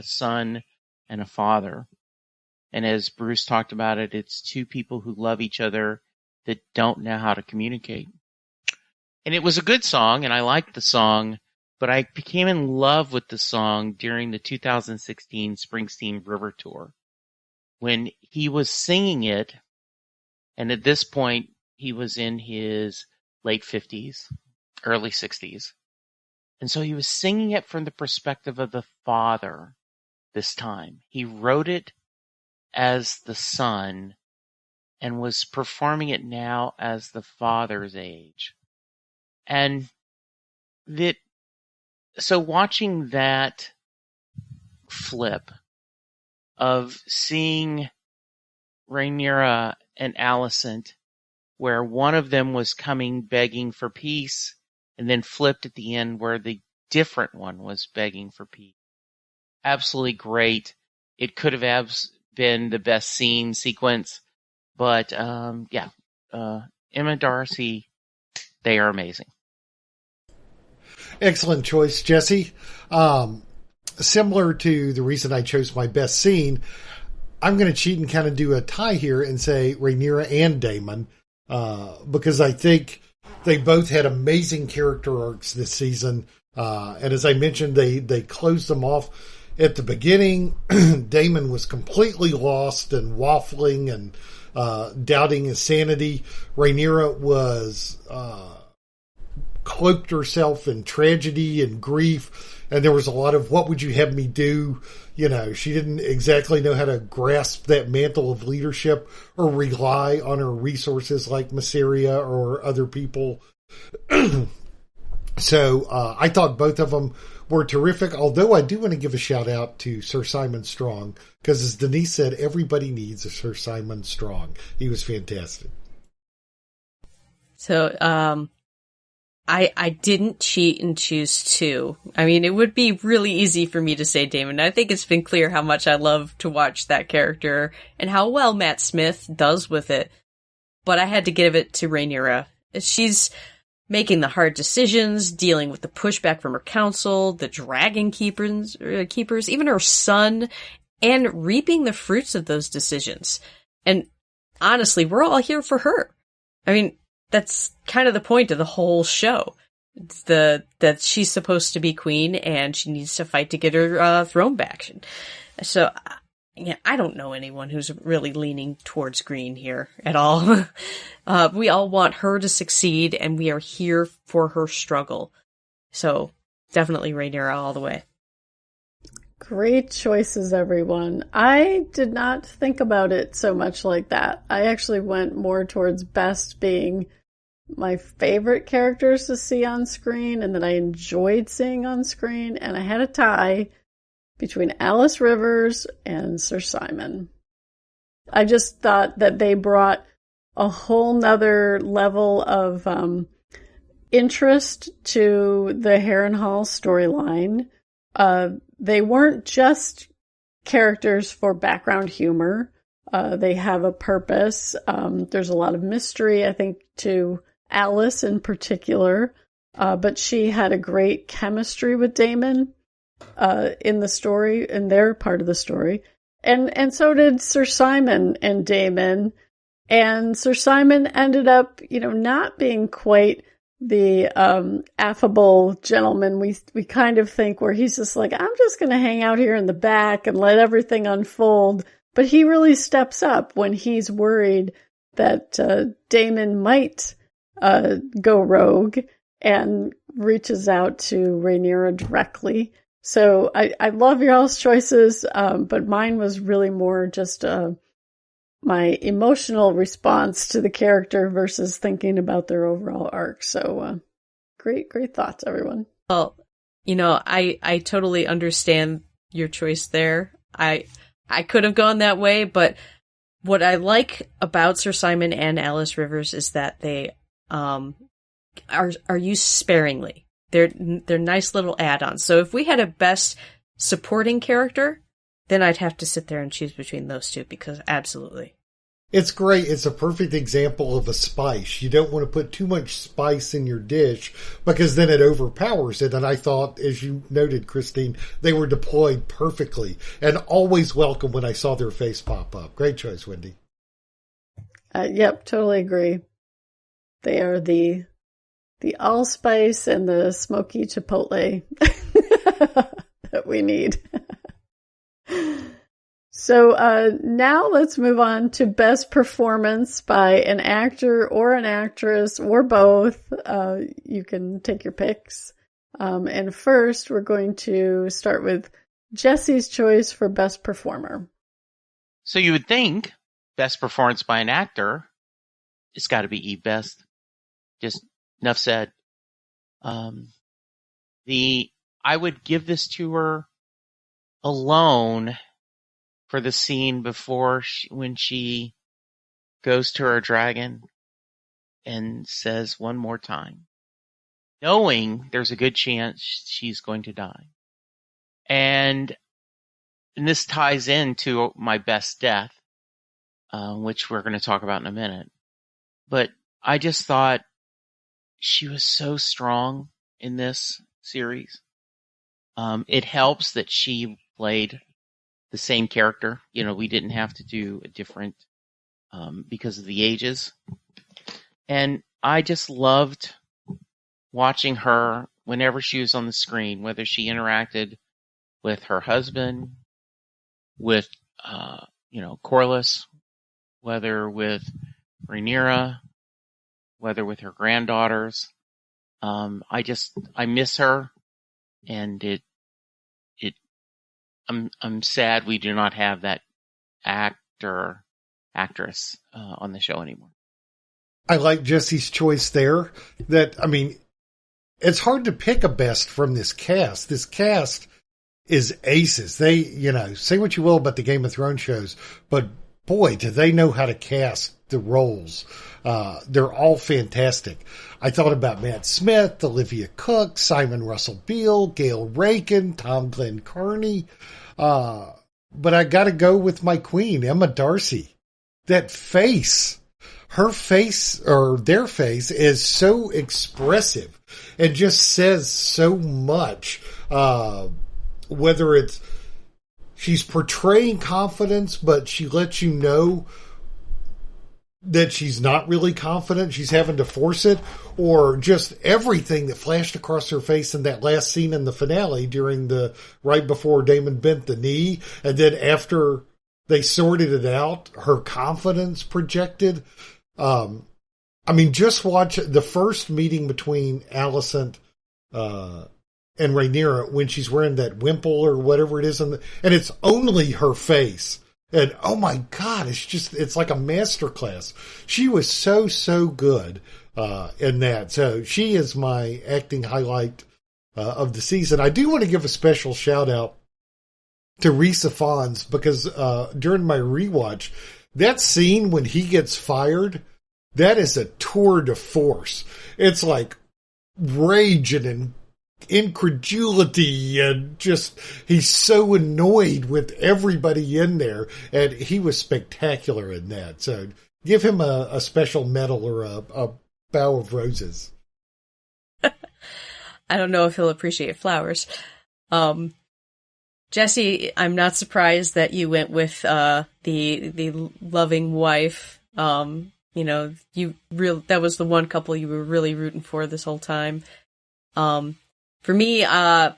son, and a father. And as Bruce talked about it, it's two people who love each other that don't know how to communicate. And it was a good song, and I liked the song, but I became in love with the song during the 2016 Springsteen River Tour, when he was singing it, and at this point, he was in his late 50s, early 60s. And so he was singing it from the perspective of the father this time. He wrote it as the son and was performing it now as the father's age. And so watching that flip of seeing Rhaenyra and Alicent, where one of them was coming begging for peace, and then flipped at the end where the different one was begging for peace. Absolutely great. It could have been the best scene sequence, but Emma Darcy, they are amazing. Excellent choice, Jesse. Similar to the reason I chose my best scene, I'm going to cheat and kind of do a tie here and say Rhaenyra and Daemon, because I think they both had amazing character arcs this season. And as I mentioned, they closed them off at the beginning. Daemon was completely lost and waffling and doubting his sanity. Rhaenyra was cloaked herself in tragedy and grief, and there was a lot of what would you have me do? You know, she didn't exactly know how to grasp that mantle of leadership or rely on her resources like Mysaria or other people. So I thought both of them were terrific, although I do want to give a shout out to Sir Simon Strong, because as Denise said, everybody needs a Sir Simon Strong. He was fantastic. So, I didn't cheat and choose two. I mean, it would be really easy for me to say Daemon. I think it's been clear how much I love to watch that character and how well Matt Smith does with it. But I had to give it to Rhaenyra. She's making the hard decisions, dealing with the pushback from her council, the dragon keepers, even her son, and reaping the fruits of those decisions. And honestly, we're all here for her. I mean, that's kind of the point of the whole show. That she's supposed to be queen and she needs to fight to get her throne back. So, yeah, I don't know anyone who's really leaning towards green here at all. We all want her to succeed and we are here for her struggle. So, definitely Rhaenyra all the way. Great choices, everyone. I did not think about it so much like that. I actually went more towards best being my favorite characters to see on screen and that I enjoyed seeing on screen, and I had a tie between Alice Rivers and Sir Simon. I just thought that they brought a whole nother level of interest to the Harrenhal storyline. They weren't just characters for background humor. They have a purpose. There's a lot of mystery, I think, to Alice in particular, but she had a great chemistry with Daemon in the story, in their part of the story. And so did Sir Simon and Daemon. And Sir Simon ended up, not being quite the affable gentleman we kind of think, where he's just like, I'm just going to hang out here in the back and let everything unfold. But he really steps up when he's worried that Daemon might go rogue and reaches out to Rhaenyra directly. So I love your all's choices, but mine was really more just my emotional response to the character versus thinking about their overall arc. So great thoughts, everyone. Well, I totally understand your choice there. I could have gone that way, but what I like about Sir Simon and Alice Rivers is that they are used sparingly. They're nice little add-ons. So if we had a best supporting character, then I'd have to sit there and choose between those two, because absolutely. It's great. It's a perfect example of a spice. You don't want to put too much spice in your dish because then it overpowers it. And I thought, as you noted, Christine, they were deployed perfectly and always welcome when I saw their face pop up. Great choice, Wendy. Yep, totally agree. They are the allspice and the smoky chipotle that we need. So now let's move on to best performance by an actor or an actress or both. You can take your picks. And first, we're going to start with Jesse's choice for Best Performer. So you would think best performance by an actor, it's got to be Eve Best. Just enough said. I would give this to her alone for the scene before when she goes to her dragon and says one more time, knowing there's a good chance she's going to die. And this ties into my best death, which we're going to talk about in a minute. But I just thought she was so strong in this series. It helps that she played the same character. You know, we didn't have to do a different, because of the ages. And I just loved watching her whenever she was on the screen, whether she interacted with her husband, with, Corlys, whether with Rhaenyra, whether with her granddaughters. I miss her, and I'm sad we do not have that actress on the show anymore. I like Jesse's choice there. It's hard to pick a best from this cast. This cast is aces. They, say what you will about the Game of Thrones shows, but boy, do they know how to cast the roles. They're all fantastic. I thought about Matt Smith, Olivia Cooke, Simon Russell Beale, Gail Rankin, Tom Glenn Carney. But I gotta go with my queen, Emma Darcy. That face, her face, or their face, is so expressive and just says so much. Whether it's she's portraying confidence, but she lets you know that she's not really confident, she's having to force it, or just everything that flashed across her face in that last scene in the finale right before Daemon bent the knee, and then after they sorted it out, her confidence projected. Just watch the first meeting between Alicent and Rhaenyra when she's wearing that wimple or whatever it is, and it's only her face. And oh my God, it's like a masterclass. She was so good in that. So she is my acting highlight of the season. I do want to give a special shout out to Rhys Ifans, because during my rewatch, that scene when he gets fired, that is a tour de force. It's like rage and incredulity, and just he's so annoyed with everybody in there, and he was spectacular in that. So give him a special medal or a bow of roses. I don't know if he'll appreciate flowers. Jesse, I'm not surprised that you went with the loving wife. That was the one couple you were really rooting for this whole time. For me, I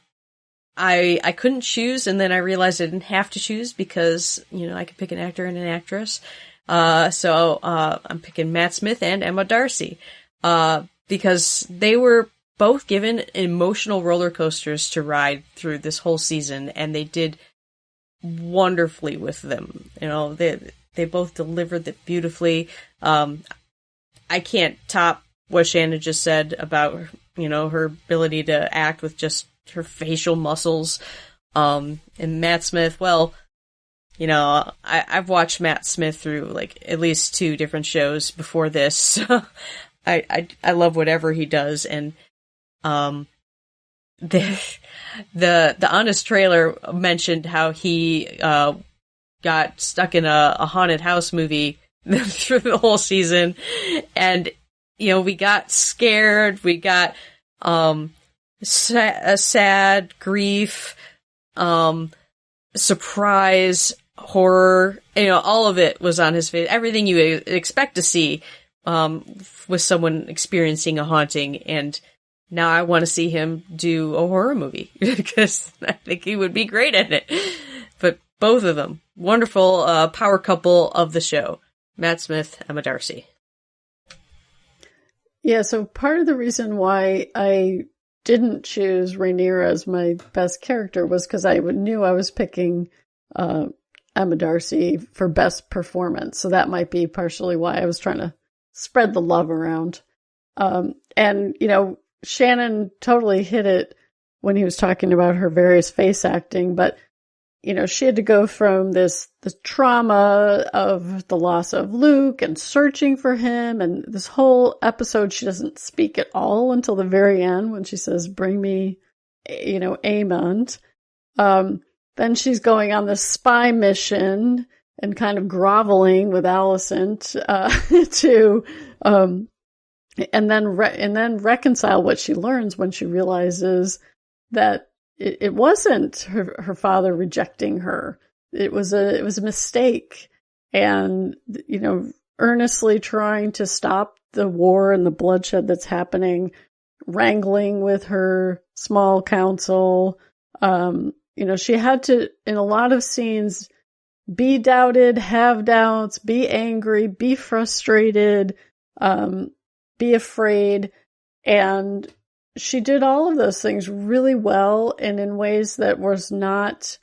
couldn't choose, and then I realized I didn't have to choose because, I could pick an actor and an actress. So I'm picking Matt Smith and Emma Darcy, because they were both given emotional roller coasters to ride through this whole season, and they did wonderfully with them. They both delivered it beautifully. I can't top what Shannon just said about, her ability to act with just her facial muscles. And Matt Smith, well, I've watched Matt Smith through like at least 2 different shows before this. So I love whatever he does. And the Honest trailer mentioned how he got stuck in a haunted house movie through the whole season, and we got scared, we got sad, grief, surprise, horror, all of it was on his face. Everything you expect to see with someone experiencing a haunting, and now I want to see him do a horror movie because I think he would be great at it. But both of them, wonderful power couple of the show, Matt Smith, Emma Darcy. Yeah, so part of the reason why I didn't choose Rhaenyra as my best character was because I knew I was picking Emma Darcy for best performance. So that might be partially why I was trying to spread the love around. And, Shannon totally hit it when he was talking about her various face acting, but, she had to go from the trauma of the loss of Luke and searching for him. And this whole episode, she doesn't speak at all until the very end when she says, bring me, Aemond. Then she's going on this spy mission and kind of groveling with Alicent, and then reconcile what she learns when she realizes that it wasn't her father rejecting her. It was a mistake, and earnestly trying to stop the war and the bloodshed that's happening, wrangling with her small council. She had to, in a lot of scenes, be doubted, have doubts, be angry, be frustrated, be afraid. And she did all of those things really well and in ways that was not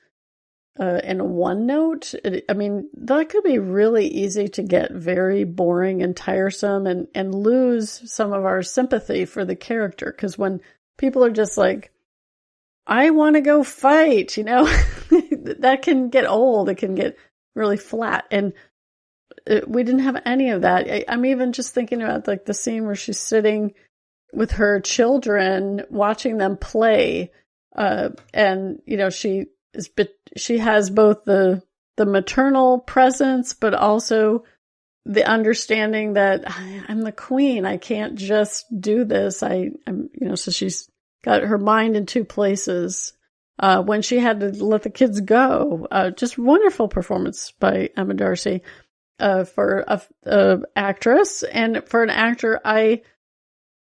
in a one note. That could be really easy to get very boring and tiresome and lose some of our sympathy for the character. Because when people are just like, I want to go fight, that can get old. It can get really flat. And we didn't have any of that. I'm even just thinking about like the scene where she's sitting with her children, watching them play. And, she has both the maternal presence, but also the understanding that I'm the queen. I can't just do this. So she's got her mind in two places. When she had to let the kids go, just wonderful performance by Emma Darcy, for a actress, and for an actor, I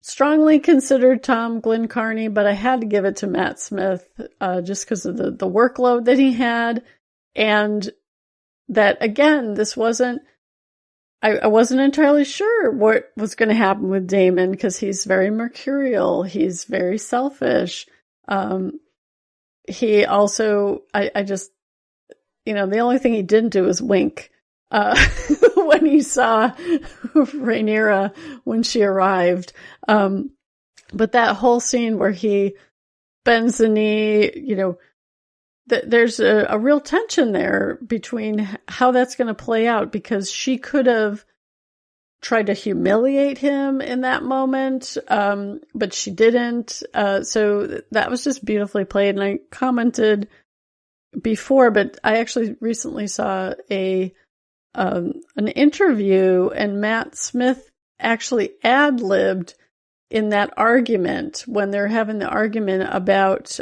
strongly considered Tom Glencarney, but I had to give it to Matt Smith, just because of the workload that he had, and that again, this wasn't. I wasn't entirely sure what was going to happen with Daemon because he's very mercurial. He's very selfish. He also, I just, the only thing he didn't do was wink, when he saw Rhaenyra when she arrived. But that whole scene where he bends the knee, there's a real tension there between how that's going to play out, because she could have tried to humiliate him in that moment, but she didn't. So that was just beautifully played. And I commented before, but I actually recently saw an interview, and Matt Smith actually ad-libbed in that argument when they're having the argument about,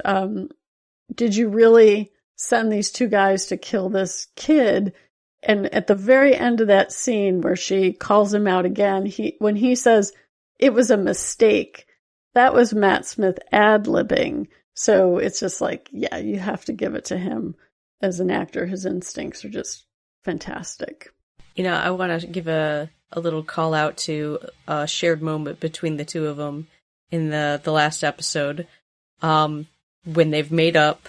did you really send these two guys to kill this kid? And at the very end of that scene where she calls him out again, when he says it was a mistake, that was Matt Smith ad-libbing. So it's just like, yeah, you have to give it to him as an actor. His instincts are just fantastic. I want to give a little call out to a shared moment between the two of them in the last episode, when they've made up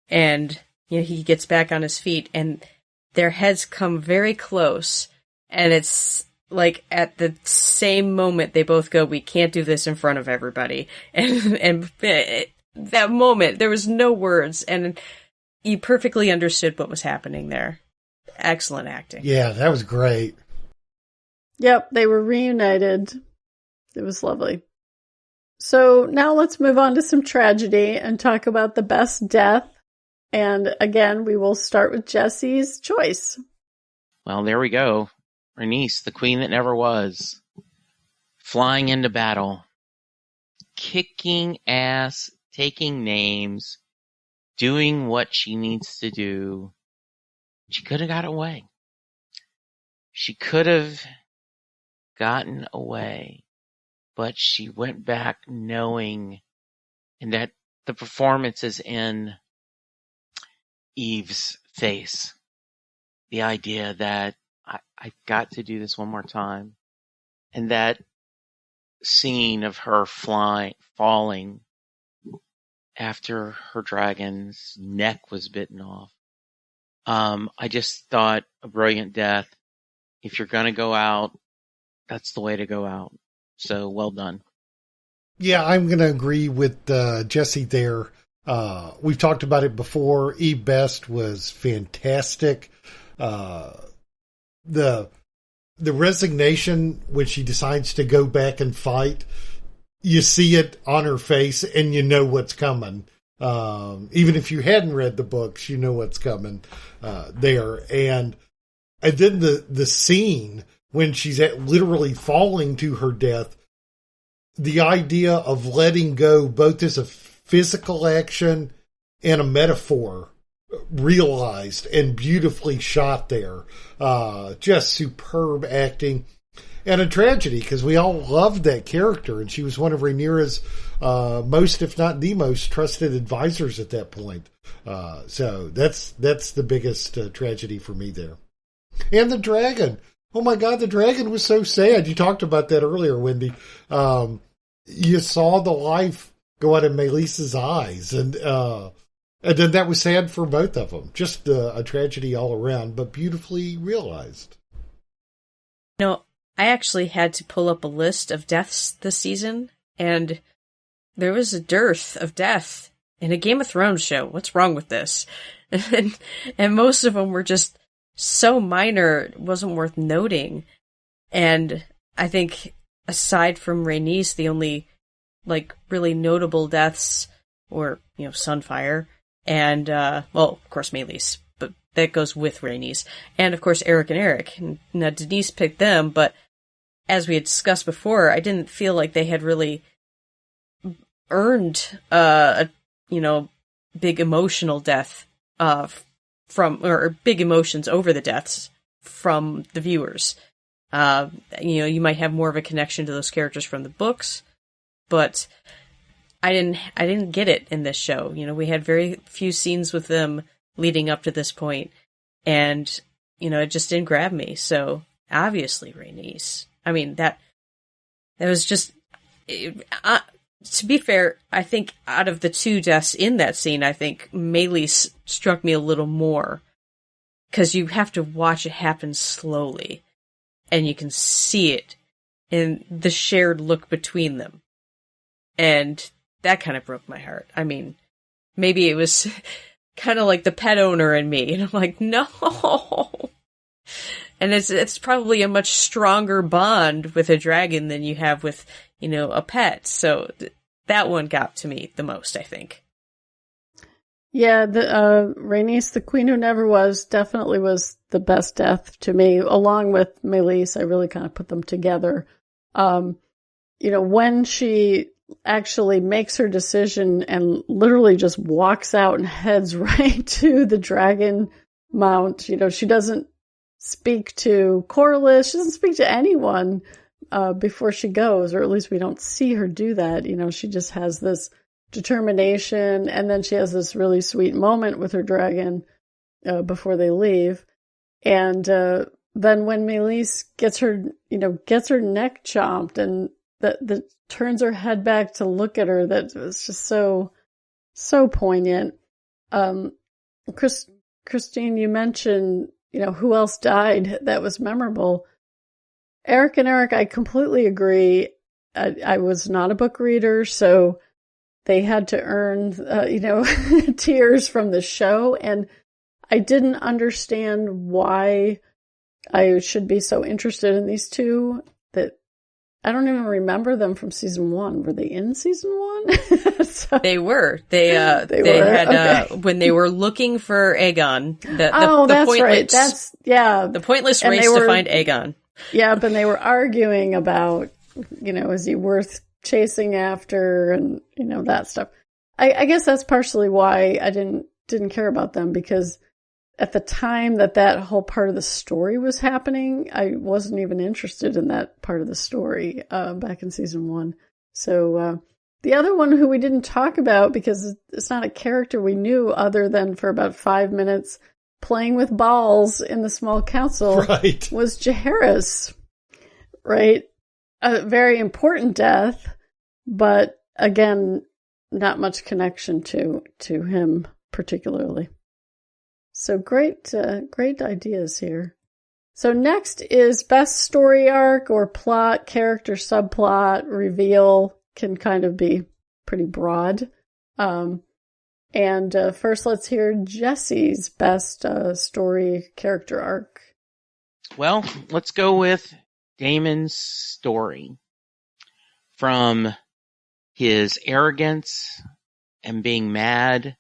and he gets back on his feet and their heads come very close, and it's like at the same moment they both go, we can't do this in front of everybody. And that moment, there was no words, and you perfectly understood what was happening there. Excellent acting. Yeah, that was great. Yep, they were reunited. It was lovely. So now let's move on to some tragedy and talk about the best death. And again, we will start with Jesse's choice. Well, there we go. Rhaenys, the queen that never was, flying into battle, kicking ass, taking names, doing what she needs to do. She could have got away. She could have gotten away, but she went back knowing, and that the performance is in Eve's face. The idea that I've got to do this one more time. And that scene of her falling after her dragon's neck was bitten off. I just thought a brilliant death. If you're going to go out, that's the way to go out. So well done. Yeah, I'm going to agree with Jesse there. We've talked about it before. Eve Best was fantastic. The resignation when she decides to go back and fight, you see it on her face and you know what's coming. Even if you hadn't read the books, you know what's coming there. And then the scene when she's literally falling to her death, the idea of letting go both as a physical action and a metaphor realized and beautifully shot there. Just superb acting and a tragedy because we all loved that character and she was one of Rhaenyra's most, if not the most trusted advisors at that point. So that's the biggest tragedy for me there. And the dragon. Oh my God, the dragon was so sad. You talked about that earlier, Wendy. You saw the life go out of Melissa's eyes, and then that was sad for both of them. Just a tragedy all around, but beautifully realized. No, I actually had to pull up a list of deaths this season, and there was a dearth of death in a Game of Thrones show. What's wrong with this? And most of them were just so minor, it wasn't worth noting. And I think aside from Rhaenys, the only really notable deaths were, Sunfire and, well, of course, Meleys, but that goes with Rhaenys. And of course, Eric and Eric. Now, Denise picked them, but as we had discussed before, I didn't feel like they had really earned big emotional death or big emotions over the deaths from the viewers. You might have more of a connection to those characters from the books, but I didn't get it in this show. We had very few scenes with them leading up to this point, and it just didn't grab me. So obviously, Rhaenys. I mean, that was just. To be fair, I think out of the two deaths in that scene, I think Meleys struck me a little more because you have to watch it happen slowly, and you can see it in the shared look between them, and that kind of broke my heart. I mean, maybe it was kind of like the pet owner in me, and I'm like, no. And it's probably a much stronger bond with a dragon than you have with, a pet. So that one got to me the most, I think. Yeah, the Rhaenys, the Queen Who Never Was, definitely was the best death to me, along with Meleys. I really kind of put them together. When she actually makes her decision and literally just walks out and heads right to the dragon mount, she doesn't speak to Corlys, she doesn't speak to anyone before she goes, or at least we don't see her do that. She just has this determination, and then she has this really sweet moment with her dragon before they leave. And then when Meleys gets her neck chomped and that turns her head back to look at her, that was just so poignant. Christine, you mentioned, who else died that was memorable. Eric and Eric, I completely agree. I was not a book reader, so they had to earn, tears from the show. And I didn't understand why I should be so interested in these two. That I don't even remember them from season 1. Were they in season 1? So, they were. They had okay. When they were looking for Aegon. The that's pointless, right. That's the pointless race to find Aegon. Yeah, but they were arguing about, is he worth chasing after, and that stuff. I guess that's partially why I didn't care about them, because at the time that whole part of the story was happening, I wasn't even interested in that part of the story back in season 1. So the other one who we didn't talk about, because it's not a character we knew other than for about 5 minutes playing with balls in the small council, right, was Jaehaerys, right? A very important death, but again, not much connection to him particularly. So great ideas here. So next is best story arc or plot, character subplot, reveal, can kind of be pretty broad. And first let's hear Jesse's best story character arc. Well, let's go with Damon's story. From his arrogance and being mad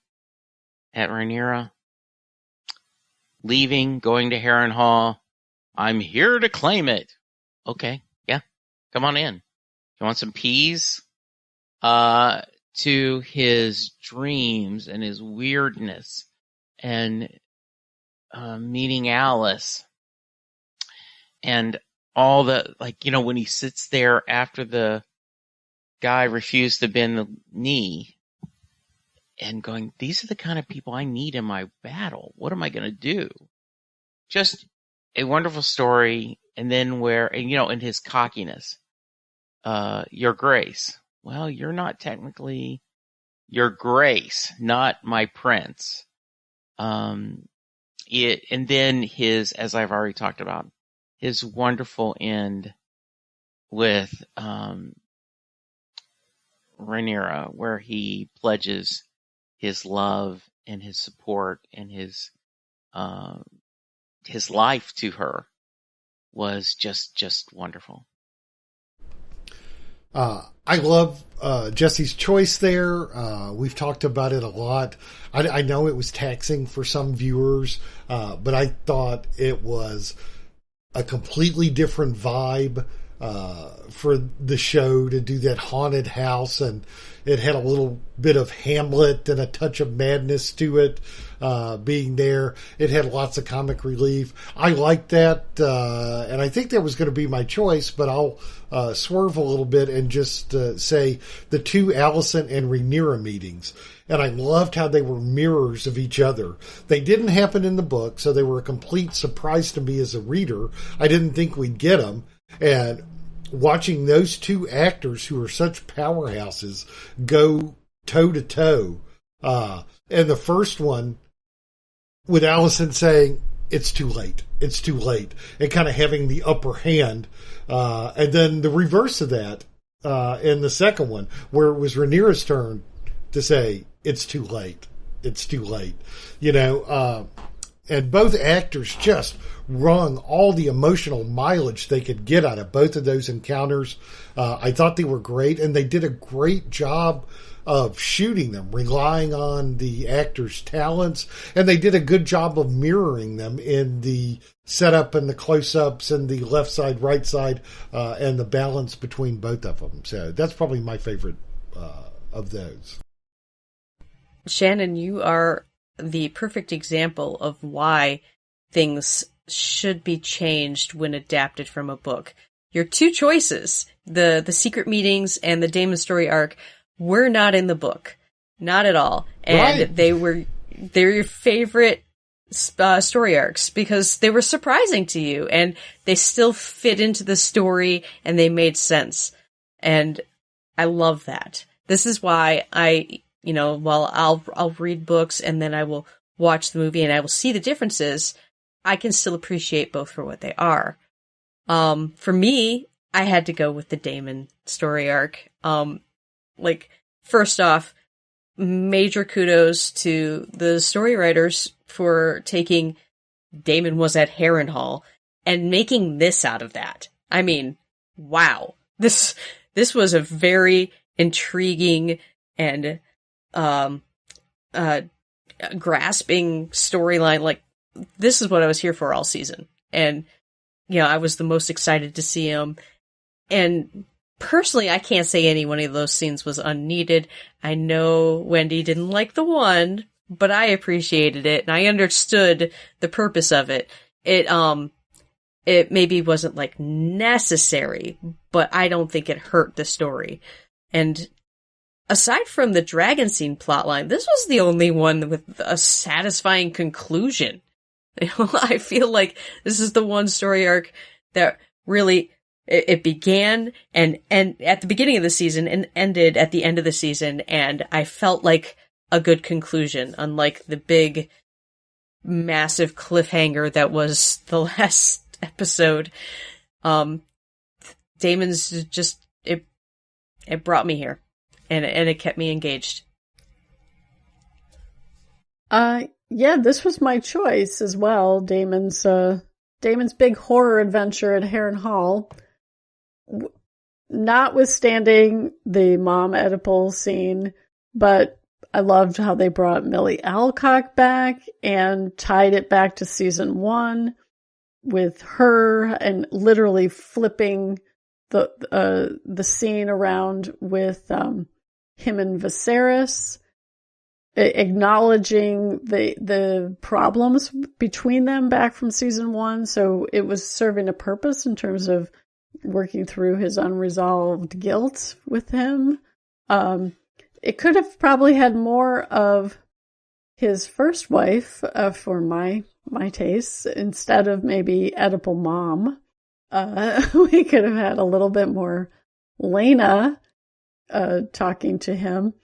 at Rhaenyra, leaving, going to Harrenhal. I'm here to claim it. Okay, yeah, come on in. You want some peas? To his dreams and his weirdness and meeting Alice and all the, like, you know, when he sits there after the guy refused to bend the knee and going, these are the kind of people I need in my battle. What am I going to do? Just a wonderful story. And then in his cockiness, Your Grace. Well, you're not technically Your Grace, not my prince. And then his, as I've already talked about, his wonderful end with Rhaenyra, where he pledges his love and his support and his life to her, was just wonderful. I love Jesse's choice there. We've talked about it a lot. I know it was taxing for some viewers, but I thought it was a completely different vibe for the show to do that haunted house, and it had a little bit of Hamlet and a touch of madness to it being there. It had lots of comic relief. I liked that, and I think that was going to be my choice, but I'll swerve a little bit and just say the two Alicent and Rhaenyra meetings. And I loved how they were mirrors of each other. They didn't happen in the book, so they were a complete surprise to me as a reader. I didn't think we'd get them. And watching those two actors who are such powerhouses go toe to toe. And the first one with Alicent saying, it's too late, and kind of having the upper hand. And then the reverse of that in the second one, where it was Rhaenyra's turn to say, it's too late. And both actors just wrung all the emotional mileage they could get out of both of those encounters. I thought they were great, and they did a great job of shooting them, relying on the actors' talents, and they did a good job of mirroring them in the setup and the close-ups and the left side, right side, and the balance between both of them. So that's probably my favorite of those. Shannon, you are the perfect example of why things should be changed when adapted from a book. Your two choices, the secret meetings and the Damon story arc, were not in the book. Not at all. And right. They're your favorite story arcs because they were surprising to you and they still fit into the story and they made sense. And I love that. This is why while I'll read books and then I will watch the movie and I will see the differences, I can still appreciate both for what they are. For me, I had to go with the Damon story arc. First off, major kudos to the story writers for taking Damon was at Harrenhal and making this out of that. I mean, wow. This was a very intriguing and grasping storyline. Like, this is what I was here for all season. And, I was the most excited to see him. And personally, I can't say any one of those scenes was unneeded. I know Wendy didn't like the one, but I appreciated it and I understood the purpose of it. It maybe wasn't necessary, but I don't think it hurt the story. And aside from the dragon scene plotline, this was the only one with a satisfying conclusion. I feel like this is the one story arc that really It began and at the beginning of the season and ended at the end of the season, and I felt like a good conclusion, unlike the big, massive cliffhanger that was the last episode. Damon's just it brought me here, and it kept me engaged. Yeah, this was my choice as well. Damon's big horror adventure at Heron Hall. Notwithstanding the mom Oedipal scene, but I loved how they brought Millie Alcock back and tied it back to season 1 with her and literally flipping the scene around with him and Viserys, acknowledging the problems between them back from season 1. So it was serving a purpose in terms of working through his unresolved guilt with him. It could have probably had more of his first wife, for my tastes, instead of maybe Oedipal mom. We could have had a little bit more Lena talking to him,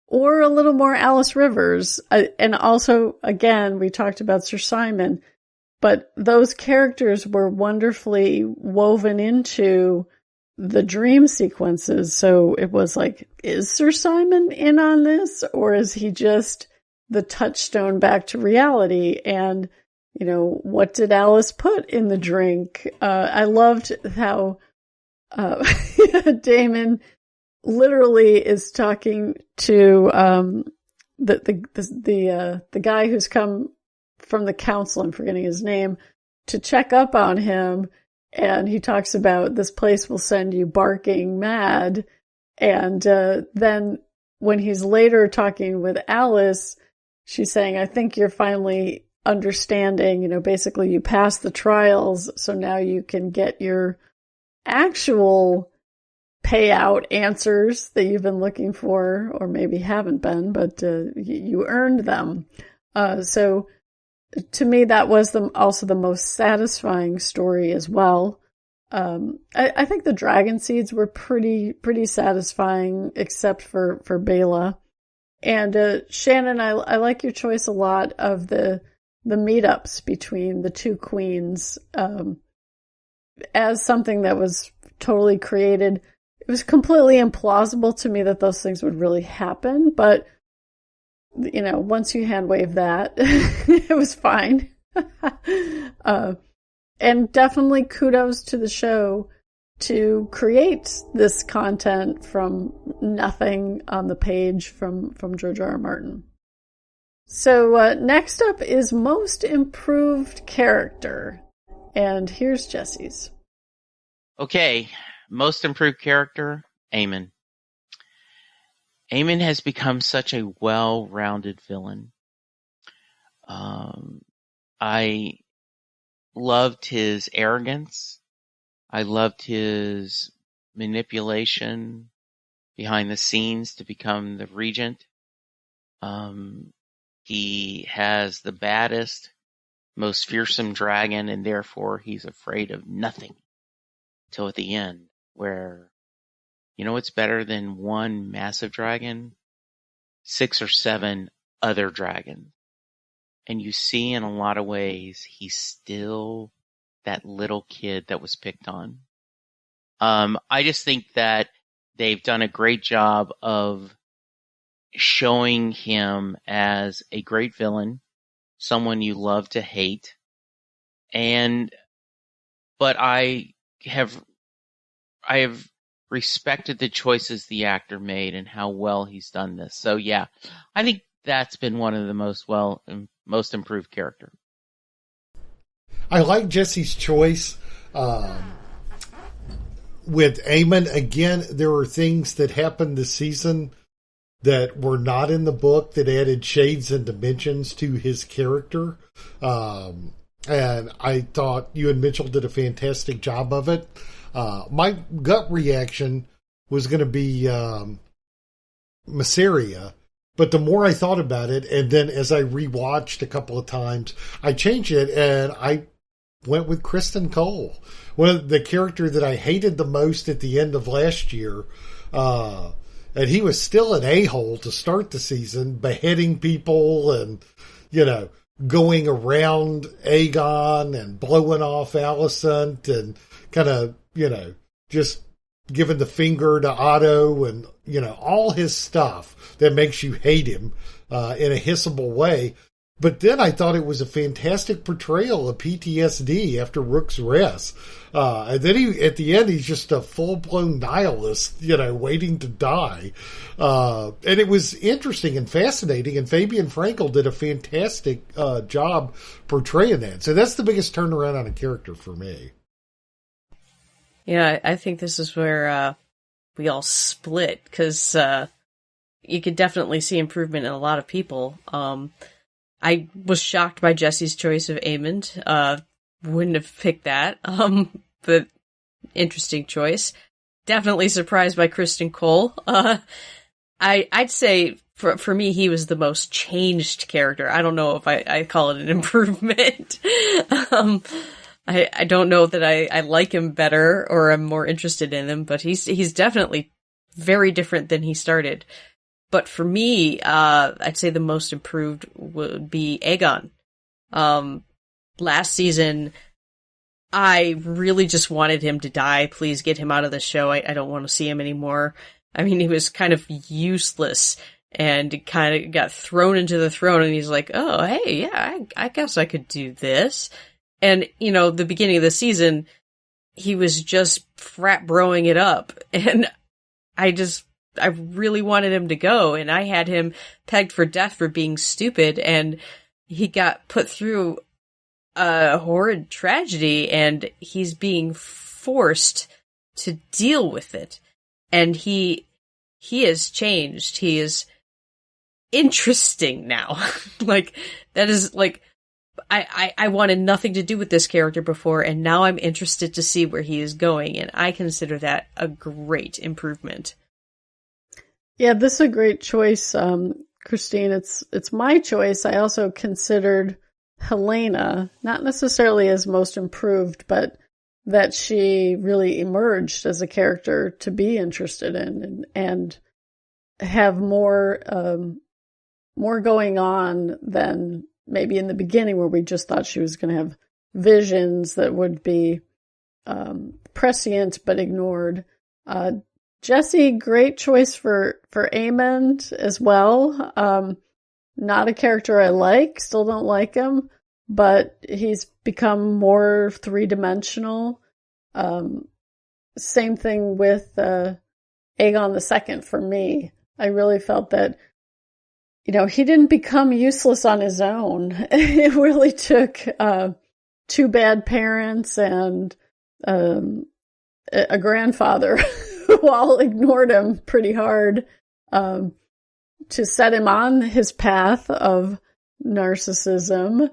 or a little more Alice Rivers. And also, again, we talked about Sir Simon, but those characters were wonderfully woven into the dream sequences. So it was like, is Sir Simon in on this, or is he just the touchstone back to reality? And, you know, what did Alice put in the drink? I loved how Damon literally is talking to the guy who's come from the council, I'm forgetting his name, to check up on him. And he talks about this place will send you barking mad. And then when he's later talking with Alice, she's saying, I think you're finally understanding, you know, basically you passed the trials, so now you can get your actual payout answers that you've been looking for, or maybe haven't been, but you earned them. So to me, that was also the most satisfying story as well. I think the dragon seeds were pretty satisfying, except for Bela. And Shannon, I like your choice a lot of the meetups between the two queens as something that was totally created. It was completely implausible to me that those things would really happen, but you know, once you hand wave that, it was fine. And definitely kudos to the show to create this content from nothing on the page from George R. R. Martin. So next up is Most Improved Character. And here's Jesse's. Okay, Most Improved Character, Aemon. Aemon has become such a well-rounded villain. I loved his arrogance. I loved his manipulation behind the scenes to become the regent. He has the baddest, most fearsome dragon, and therefore he's afraid of nothing till at the end, where, you know what's better than one massive dragon? 6 or 7 other dragons. And you see in a lot of ways, he's still that little kid that was picked on. I just think that they've done a great job of showing him as a great villain, someone you love to hate. But I have respected the choices the actor made and how well he's done this. So yeah, I think that's been one of the most improved character. I like Jesse's choice. With Aemon, again, there were things that happened this season that were not in the book that added shades and dimensions to his character. And I thought you and Mitchell did a fantastic job of it. My gut reaction was going to be Mysaria, but the more I thought about it, and then as I rewatched a couple of times, I changed it, and went with Kristen Cole. One of the character that I hated the most at the end of last year. And he was still an a-hole to start the season, beheading people and, going around Aegon and blowing off Alicent and kind of, just giving the finger to Otto and, all his stuff that makes you hate him in a hissable way. But then I thought it was a fantastic portrayal of PTSD after Rook's Rest. And then at the end, he's just a full-blown nihilist, waiting to die. And it was interesting and fascinating, and Fabian Frankel did a fantastic job portraying that. So that's the biggest turnaround on a character for me. Yeah, I think this is where we all split, because you could definitely see improvement in a lot of people. I was shocked by Jesse's choice of Aemond. Wouldn't have picked that, but interesting choice. Definitely surprised by Kristen Cole. I'd say for me, he was the most changed character. I don't know if I call it an improvement. I don't know that I like him better or I'm more interested in him, but he's definitely very different than he started. But for me, I'd say the most improved would be Aegon. Last season, I really just wanted him to die. Please get him out of the show. I don't want to see him anymore. I mean, he was kind of useless and kind of got thrown into the throne, and he's like, oh, hey, yeah, I guess I could do this. And, the beginning of the season, he was just frat broing it up. And I really wanted him to go, and I had him pegged for death for being stupid, and he got put through a horrid tragedy, and he's being forced to deal with it. And he has changed. He is interesting now. That is I wanted nothing to do with this character before, and now I'm interested to see where he is going, and I consider that a great improvement. Yeah, this is a great choice, Christine. It's my choice. I also considered Helena, not necessarily as most improved, but that she really emerged as a character to be interested in and have more going on than maybe in the beginning, where we just thought she was going to have visions that would be prescient but ignored. Jesse, great choice for Aemond as well. Not a character I like, still don't like him, but he's become more three-dimensional. Same thing with Aegon II for me. I really felt that, he didn't become useless on his own. It really took two bad parents and a grandfather who all ignored him pretty hard to set him on his path of narcissism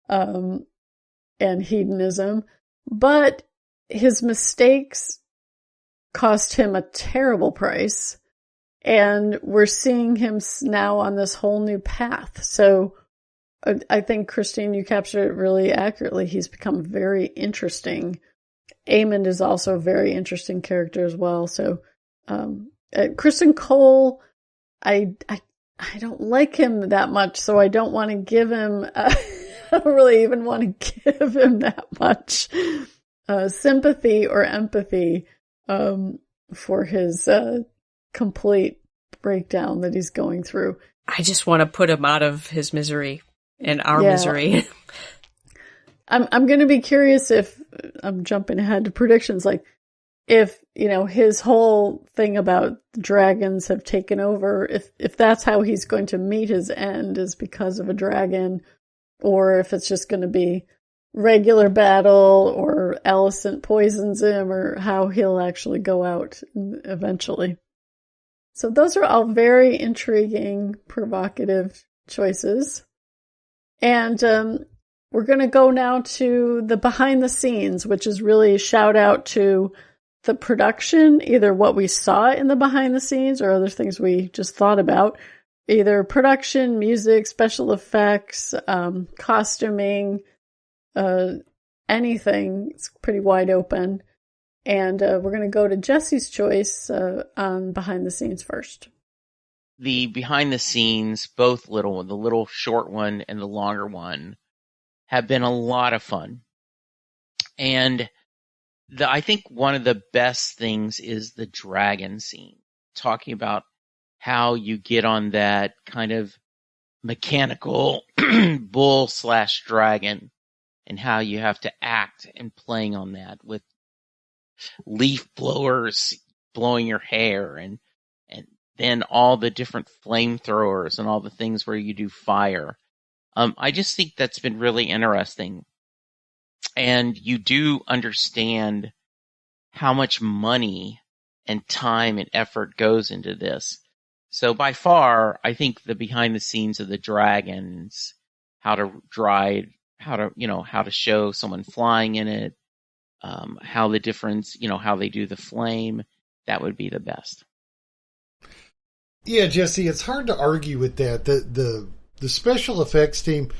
and hedonism. But his mistakes cost him a terrible price, and we're seeing him now on this whole new path. So I think, Christine, you captured it really accurately. He's become very interesting. Aemond is also a very interesting character as well. So Kristen Cole, I don't like him that much, so I don't want to give him, I don't really even want to give him that much sympathy or empathy for his complete breakdown that he's going through. I just want to put him out of his misery and our misery. I'm going to be curious if, I'm jumping ahead to predictions, if, his whole thing about dragons have taken over, if that's how he's going to meet his end is because of a dragon, or if it's just going to be regular battle, or Alicent poisons him, or how he'll actually go out eventually. So those are all very intriguing, provocative choices. And we're going to go now to the behind the scenes, which is really a shout out to the production, either what we saw in the behind the scenes or other things we just thought about, either production, music, special effects, costuming, anything. It's pretty wide open. And we're going to go to Jesse's choice on behind the scenes first. The behind the scenes, both the little short one and the longer one, have been a lot of fun. And I think one of the best things is the dragon scene, talking about how you get on that kind of mechanical bull/dragon and how you have to act and playing on that with leaf blowers blowing your hair and then all the different flamethrowers and all the things where you do fire. I just think that's been really interesting. And you do understand how much money and time and effort goes into this. So by far, I think the behind the scenes of the dragons, how to show someone flying in it, how the difference, how they do the flame, that would be the best. Yeah, Jesse, it's hard to argue with that. The special effects team,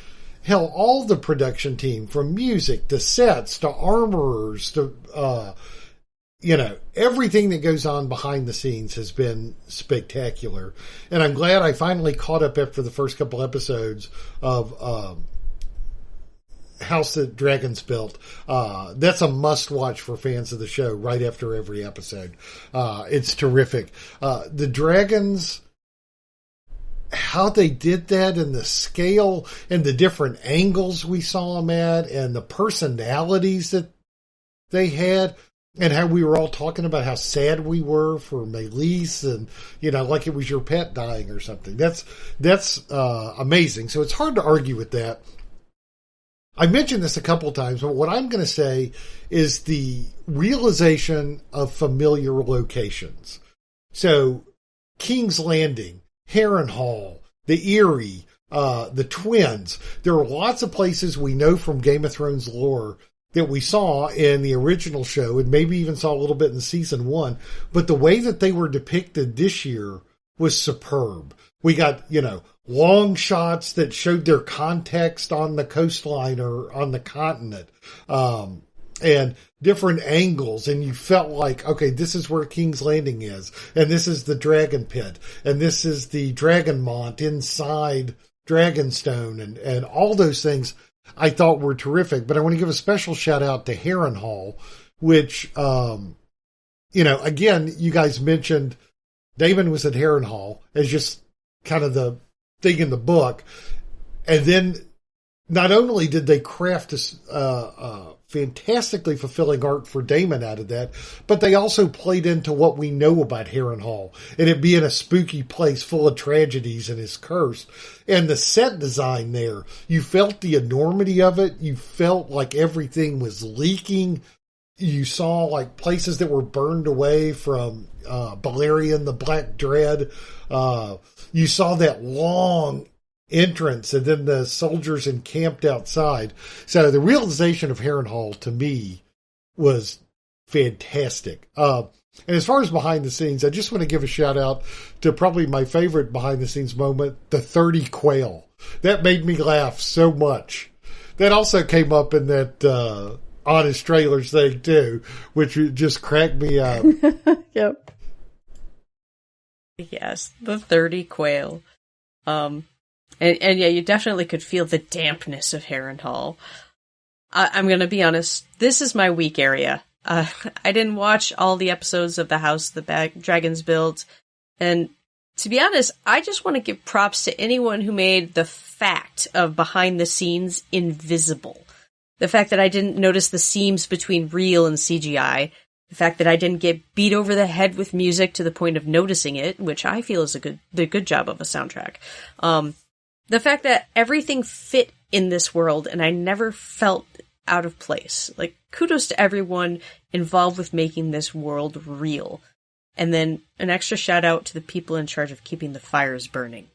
hell, all the production team, from music to sets to armorers to, everything that goes on behind the scenes has been spectacular. And I'm glad I finally caught up after the first couple episodes of House That Dragons Built. That's a must-watch for fans of the show right after every episode. It's terrific. The dragons, how they did that and the scale and the different angles we saw them at and the personalities that they had and how we were all talking about how sad we were for Melis and, like it was your pet dying or something. That's amazing. So it's hard to argue with that. I mentioned this a couple of times, but what I'm going to say is the realization of familiar locations. So, King's Landing, Harrenhal, the Eyrie, the Twins. There are lots of places we know from Game of Thrones lore that we saw in the original show and maybe even saw a little bit in season 1. But the way that they were depicted this year was superb. We got, long shots that showed their context on the coastline or on the continent, and different angles. And you felt like, okay, this is where King's Landing is. And this is the Dragon Pit. And this is the Dragon Mont inside Dragonstone. And all those things I thought were terrific. But I want to give a special shout out to Harrenhal, which, again, you guys mentioned Daemon was at Harrenhal as just kind of the thing in the book. And then not only did they craft a fantastically fulfilling arc for Daemon out of that, but they also played into what we know about Harrenhal and it being a spooky place full of tragedies and is cursed. And the set design there, you felt the enormity of it. You felt like everything was leaking. You saw like places that were burned away from Balerion, the Black Dread. You saw that long entrance and then the soldiers encamped outside. So the realization of Harrenhal to me was fantastic. And as far as behind the scenes, I just want to give a shout out to probably my favorite behind the scenes moment, the 30 quail. That made me laugh so much. That also came up in that Honest Trailers thing too, which just cracked me up. Yep. Yes, the 30 quail. And yeah, you definitely could feel the dampness of Harrenhal. I'm going to be honest, this is my weak area. I didn't watch all the episodes of The House the Dragons Built. And to be honest, I just want to give props to anyone who made the fact of behind the scenes invisible. The fact that I didn't notice the seams between real and CGI. The fact that I didn't get beat over the head with music to the point of noticing it, which I feel is the good job of a soundtrack. The fact that everything fit in this world and I never felt out of place. Like, kudos to everyone involved with making this world real. And then an extra shout out to the people in charge of keeping the fires burning.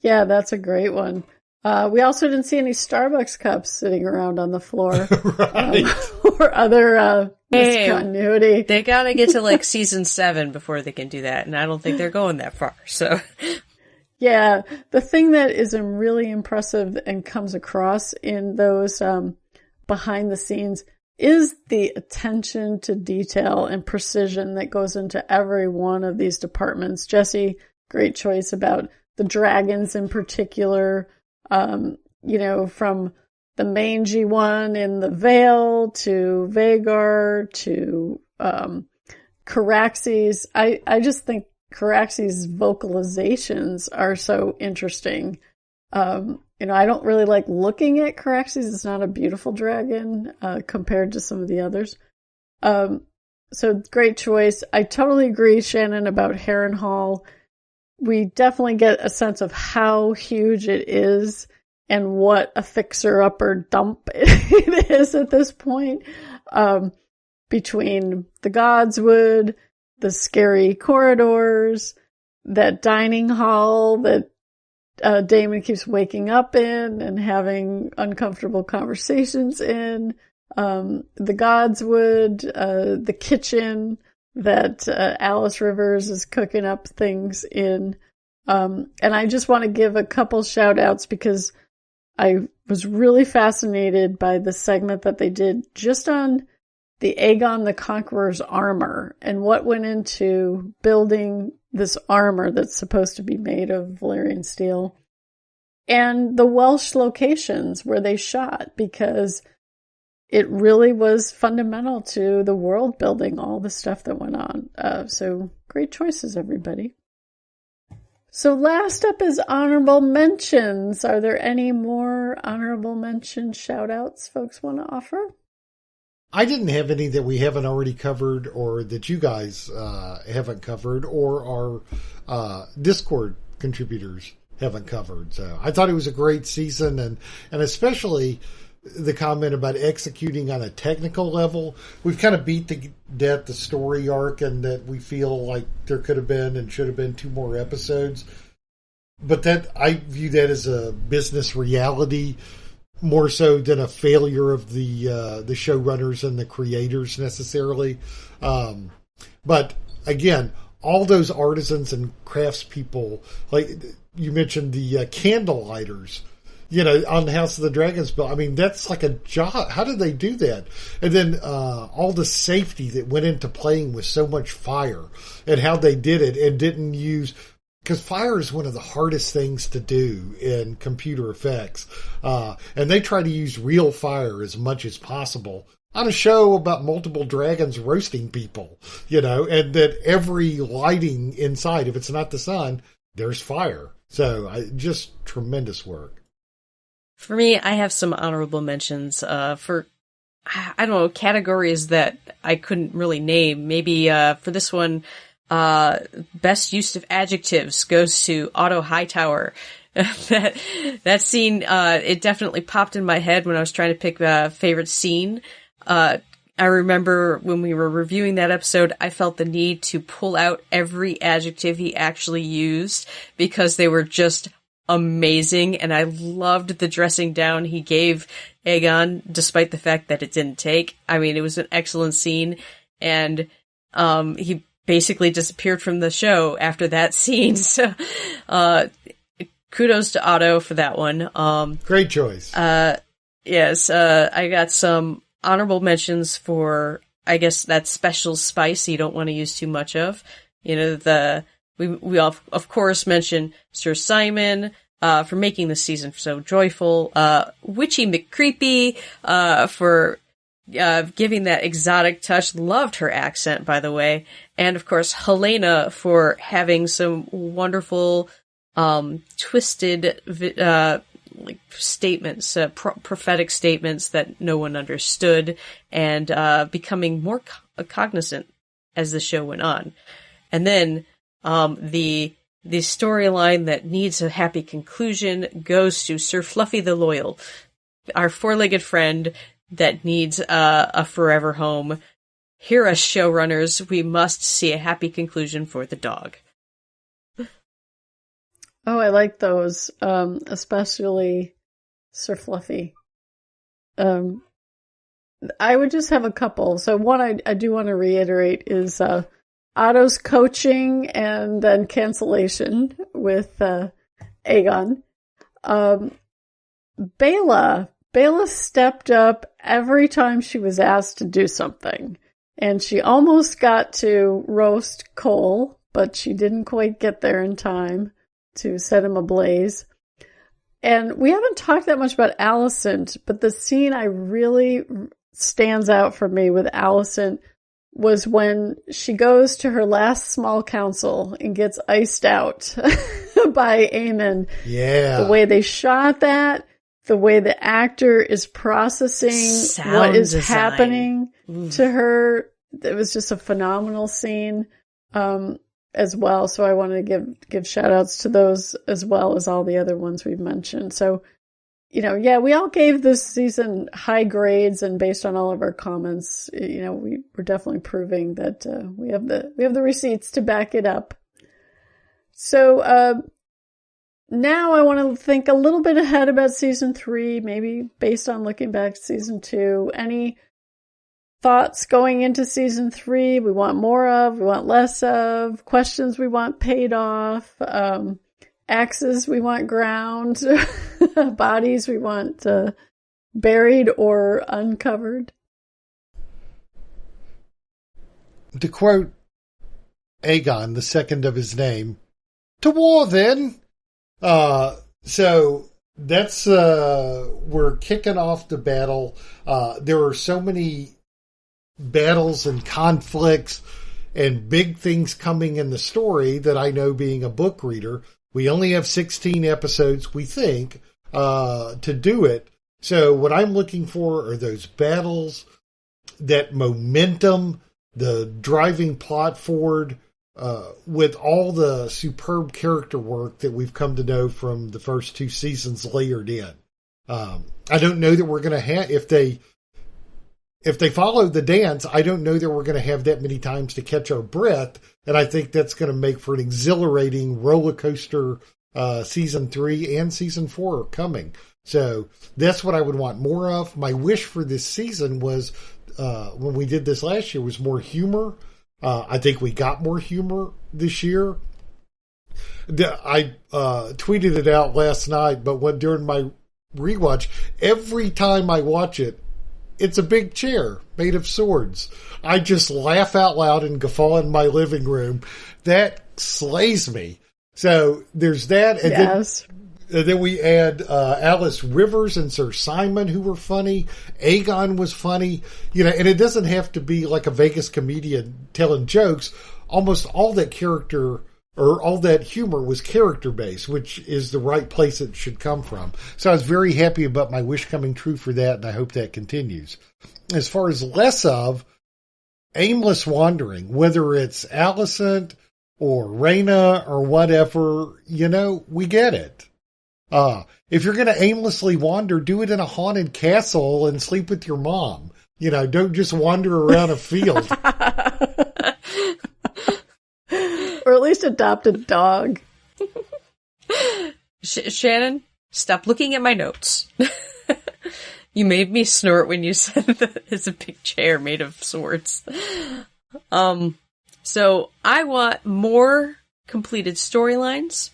Yeah, that's a great one. We also didn't see any Starbucks cups sitting around on the floor. Right. Or other discontinuity. They gotta get to like season 7 before they can do that, and I don't think they're going that far, so... Yeah, the thing that is really impressive and comes across in those behind the scenes is the attention to detail and precision that goes into every one of these departments. Jesse, great choice about the dragons in particular, from the mangy one in the Vale to Vagar to Caraxes. I just think Caraxes' vocalizations are so interesting. I don't really like looking at Caraxes. It's not a beautiful dragon compared to some of the others. So great choice. I totally agree, Shannon, about Harrenhal. We definitely get a sense of how huge it is and what a fixer-upper dump it is at this point. Between the Godswood, the scary corridors, that dining hall that Damon keeps waking up in and having uncomfortable conversations in, the Godswood, the kitchen that Alice Rivers is cooking up things in. And I just want to give a couple shout outs because I was really fascinated by the segment that they did just on the Aegon the Conqueror's armor and what went into building this armor that's supposed to be made of Valyrian steel, and the Welsh locations where they shot, because it really was fundamental to the world building, all the stuff that went on. So great choices, everybody. So last up is honorable mentions. Are there any more honorable mention shout outs folks want to offer? I didn't have any that we haven't already covered or that you guys haven't covered or our Discord contributors haven't covered. So I thought it was a great season, and especially the comment about executing on a technical level. We've kind of beat to death the story arc and that we feel like there could have been and should have been 2 more episodes. But that I view that as a business reality more so than a failure of the showrunners and the creators necessarily. But again, all those artisans and craftspeople, like you mentioned, the candle lighters, on the House of the Dragons bill. I mean, that's like a job. How did they do that? And then all the safety that went into playing with so much fire and how they did it and didn't use... Because fire is one of the hardest things to do in computer effects. And they try to use real fire as much as possible on a show about multiple dragons roasting people, and that every lighting inside, if it's not the sun, there's fire. So just tremendous work. For me, I have some honorable mentions for, I don't know, categories that I couldn't really name. Maybe for this one, best use of adjectives goes to Otto Hightower. that scene, it definitely popped in my head when I was trying to pick a favorite scene. I remember when we were reviewing that episode, I felt the need to pull out every adjective he actually used because they were just amazing, and I loved the dressing down he gave Aegon, despite the fact that it didn't take. I mean, it was an excellent scene, and he basically disappeared from the show after that scene. So, kudos to Otto for that one. Great choice. Yes, I got some honorable mentions for, I guess, that special spice you don't want to use too much of. We all, of course, mention Sir Simon for making the season so joyful. Witchy McCreepy for giving that exotic touch. Loved her accent, by the way. And, of course, Helena for having some wonderful, twisted statements, prophetic statements that no one understood, and becoming more cognizant as the show went on. And then the storyline that needs a happy conclusion goes to Sir Fluffy the Loyal, our 4-legged friend that needs a forever home. Here as showrunners, we must see a happy conclusion for the dog. Oh, I like those, especially Sir Fluffy. I would just have a couple. So one I do want to reiterate is Otto's coaching and then cancellation with Aegon. Bela stepped up every time she was asked to do something. And she almost got to roast Cole, but she didn't quite get there in time to set him ablaze. And we haven't talked that much about Alicent, but the scene I really stands out for me with Alicent was when she goes to her last small council and gets iced out by Aemon. Yeah. The way they shot that, the way the actor is processing Sound what is design. happening to her. It was just a phenomenal scene as well. So I wanted to give shout outs to those as well as all the other ones we've mentioned. So, we all gave this season high grades, and based on all of our comments, we're definitely proving that we have the receipts to back it up. So now I want to think a little bit ahead about season 3, maybe based on looking back at season 2. Any thoughts going into season 3? We want more of, we want less of, questions we want paid off, axes we want ground, bodies we want buried or uncovered. To quote Aegon, the second of his name, to war then. So that's, we're kicking off the battle. There are so many battles and conflicts and big things coming in the story that I know, being a book reader, we only have 16 episodes, we think, to do it. So what I'm looking for are those battles, that momentum, the driving plot forward, with all the superb character work that we've come to know from the first 2 seasons layered in. I don't know that we're going to have, if they follow the dance, I don't know that we're going to have that many times to catch our breath. And I think that's going to make for an exhilarating roller coaster, season 3 and season 4 coming. So that's what I would want more of. My wish for this season was, when we did this last year, was more humor. I think we got more humor this year. I tweeted it out last night, but during my rewatch, every time I watch it, it's a big chair made of swords. I just laugh out loud and guffaw in my living room. That slays me. So there's that. And Yes. then we add Alice Rivers and Sir Simon, who were funny. Aegon was funny. And it doesn't have to be like a Vegas comedian telling jokes. Almost all that character or all that humor was character-based, which is the right place it should come from. So I was very happy about my wish coming true for that, and I hope that continues. As far as less of aimless wandering, whether it's Alicent or Rhaena or whatever, we get it. If you're going to aimlessly wander, do it in a haunted castle and sleep with your mom. Don't just wander around a field. Or at least adopt a dog. Shannon, stop looking at my notes. You made me snort when you said that it's a big chair made of swords. So I want more completed storylines,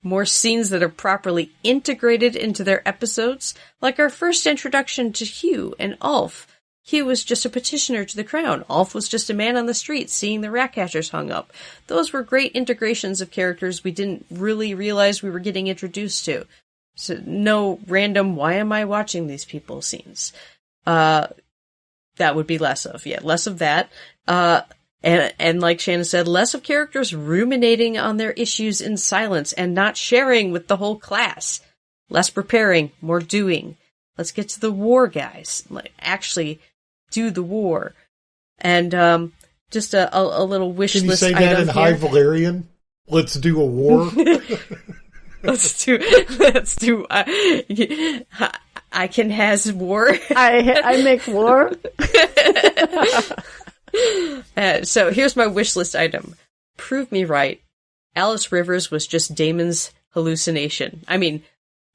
more scenes that are properly integrated into their episodes, like our first introduction to Hugh and Ulf. Hugh was just a petitioner to the crown. Ulf was just a man on the street seeing the rat catchers hung up. Those were great integrations of characters we didn't really realize we were getting introduced to. So no random, why am I watching these people scenes? That would be less of. Yeah, less of that. And like Shannon said, less of characters ruminating on their issues in silence and not sharing with the whole class. Less preparing, more doing. Let's get to the war, guys. Actually do the war. And just a little wish list item. Can you say that in High Valyrian? Let's do a war. Let's do. I can has war. I make war. So here's my wish list item. Prove me right. Alice Rivers was just Daemon's hallucination. I mean,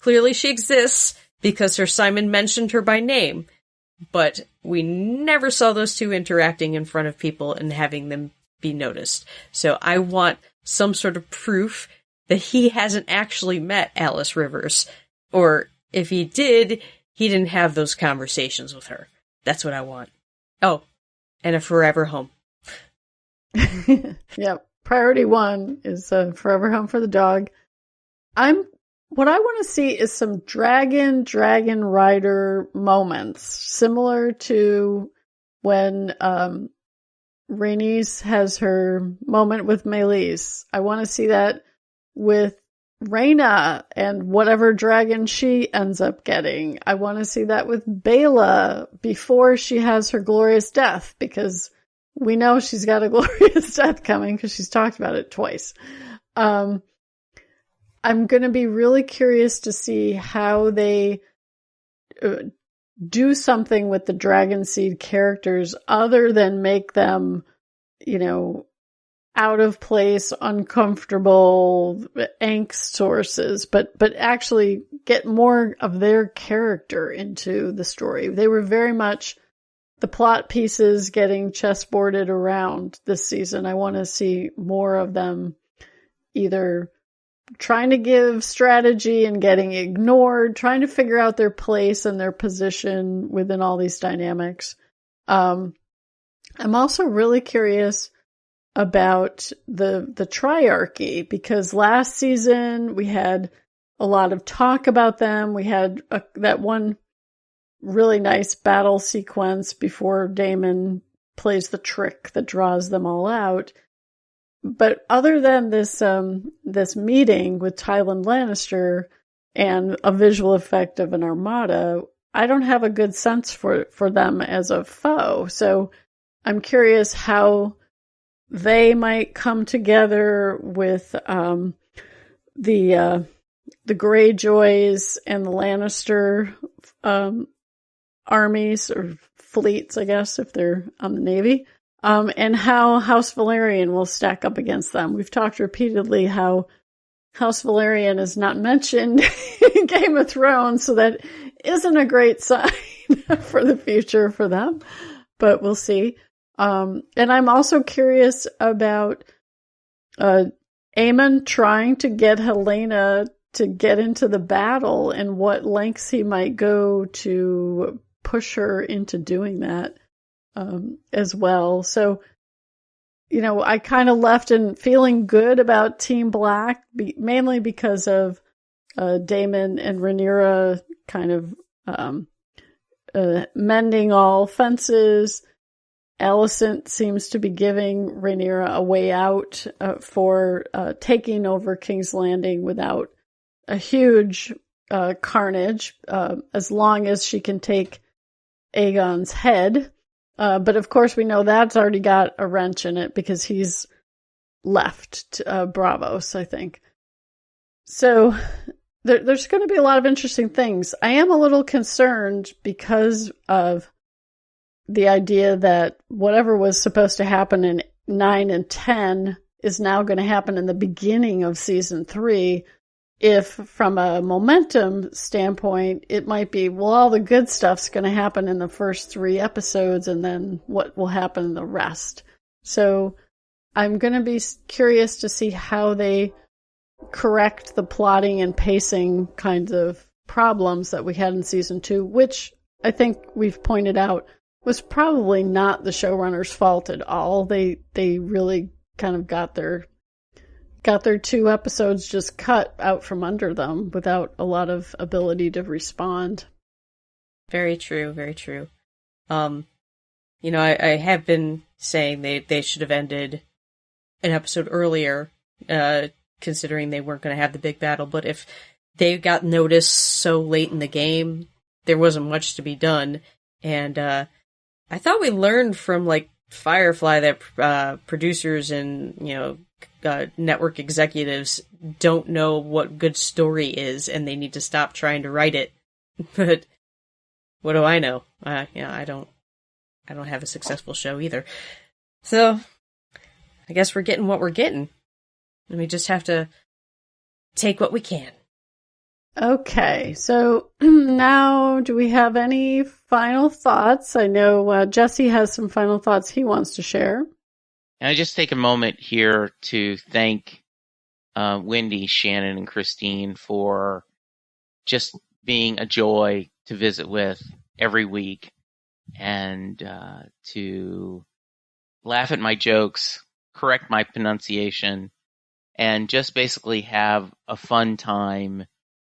clearly she exists because Sir Simon mentioned her by name, but we never saw those two interacting in front of people and having them be noticed. So I want some sort of proof that he hasn't actually met Alice Rivers. Or if he did, he didn't have those conversations with her. That's what I want. Oh, and a forever home. Yep. Priority 1 is a forever home for the dog. What I want to see is some dragon rider moments, similar to when Rhaenys has her moment with Meleys. I want to see that with Rhaena and whatever dragon she ends up getting. I want to see that with Bela before she has her glorious death, because we know she's got a glorious death coming because she's talked about it twice. I'm going to be really curious to see how they do something with the Dragonseed characters other than make them, out of place, uncomfortable, angst sources, but actually get more of their character into the story. They were very much the plot pieces getting chessboarded around this season. I want to see more of them either trying to give strategy and getting ignored, trying to figure out their place and their position within all these dynamics. I'm also really curious about the triarchy, because last season we had a lot of talk about them. We had that one really nice battle sequence before Daemon plays the trick that draws them all out. But other than this meeting with Tywin Lannister and a visual effect of an armada, I don't have a good sense for them as a foe. So I'm curious how they might come together with the Greyjoys and the Lannister armies or fleets, I guess, if they're on the Navy. And how House Valerian will stack up against them. We've talked repeatedly how House Valerian is not mentioned in Game of Thrones, so that isn't a great sign for the future for them, but we'll see. And I'm also curious about Aemon trying to get Helena to get into the battle and what lengths he might go to push her into doing that. As well. So, I kind of left in feeling good about Team Black, mainly because of Daemon and Rhaenyra kind of mending all fences. Alicent seems to be giving Rhaenyra a way out for taking over King's Landing without a huge carnage, as long as she can take Aegon's head. But of course we know that's already got a wrench in it because he's left Braavos, I think. So there's going to be a lot of interesting things. I am a little concerned because of the idea that whatever was supposed to happen in 9 and 10 is now going to happen in the beginning of season 3. If from a momentum standpoint, it might be, well, all the good stuff's going to happen in the first 3 episodes and then what will happen in the rest. So I'm going to be curious to see how they correct the plotting and pacing kinds of problems that we had in season 2, which I think we've pointed out was probably not the showrunner's fault at all. They really kind of got their 2 episodes just cut out from under them without a lot of ability to respond. Very true, very true. I have been saying they should have ended an episode earlier, considering they weren't going to have the big battle, but if they got noticed so late in the game, there wasn't much to be done. And I thought we learned from, Firefly that producers and, network executives don't know what good story is, and they need to stop trying to write it. But what do I know? I don't have a successful show either. So I guess we're getting what we're getting, and we just have to take what we can. Okay, so now do we have any final thoughts? I know Jesse has some final thoughts he wants to share. And I just take a moment here to thank Wendy, Shannon, and Christine for just being a joy to visit with every week and to laugh at my jokes, correct my pronunciation, and just basically have a fun time,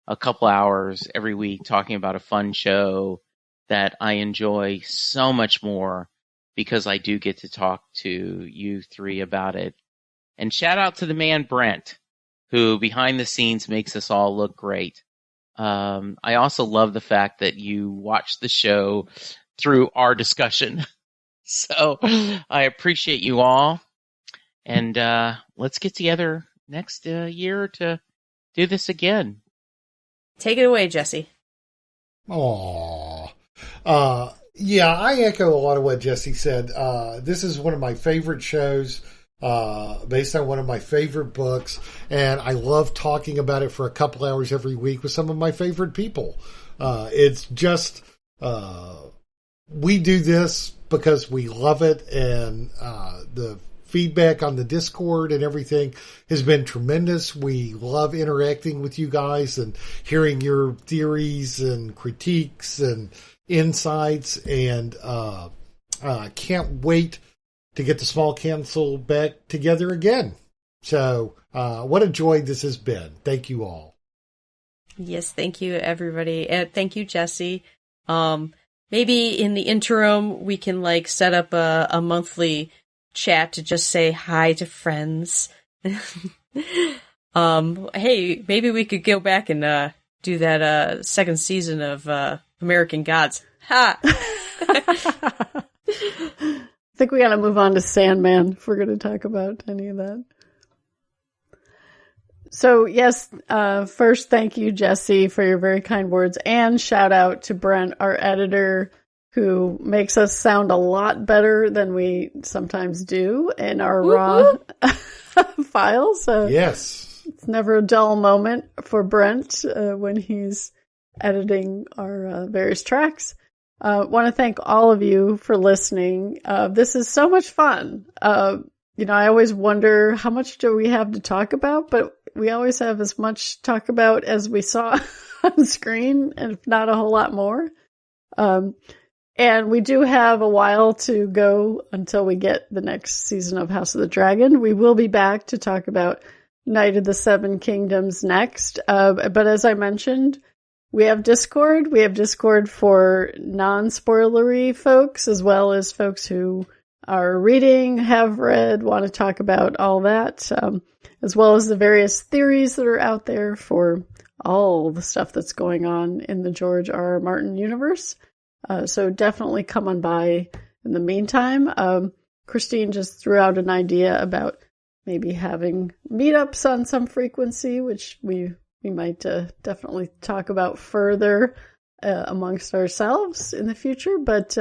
a couple hours every week talking about a fun show that I enjoy so much more because I do get to talk to you three about it. And shout out to the man Brent, who behind the scenes makes us all look great. I also love the fact that you watch the show through our discussion. So I appreciate you all. And let's get together next year to do this again. Take it away, Jesse. Aww. Yeah, I echo a lot of what Jesse said. This is one of my favorite shows, based on one of my favorite books, and I love talking about it for a couple hours every week with some of my favorite people. It's just, we do this because we love it, and the feedback on the Discord and everything has been tremendous. We love interacting with you guys and hearing your theories and critiques and insights, and can't wait to get the small council back together again. So what a joy this has been. Thank you all. Yes, thank you, everybody. And thank you, Jesse. Maybe in the interim, we can set up a monthly chat to just say hi to friends. Hey, maybe we could go back and do that second season of American Gods. Ha! I think we got to move on to Sandman if we're going to talk about any of that. So, yes, first, thank you, Jesse, for your very kind words, and shout out to Brent, our editor, who makes us sound a lot better than we sometimes do in our raw files. Yes. It's never a dull moment for Brent when he's editing our various tracks. Want to thank all of you for listening. This is so much fun. I always wonder how much do we have to talk about, but we always have as much to talk about as we saw on screen, and if not a whole lot more. And we do have a while to go until we get the next season of House of the Dragon. We will be back to talk about Night of the Seven Kingdoms next. But as I mentioned, we have Discord. We have Discord for non-spoilery folks, as well as folks who are reading, have read, want to talk about all that, as well as the various theories that are out there for all the stuff that's going on in the George R.R. Martin universe. So definitely come on by in the meantime. Christine just threw out an idea about maybe having meetups on some frequency, which we might definitely talk about further amongst ourselves in the future. But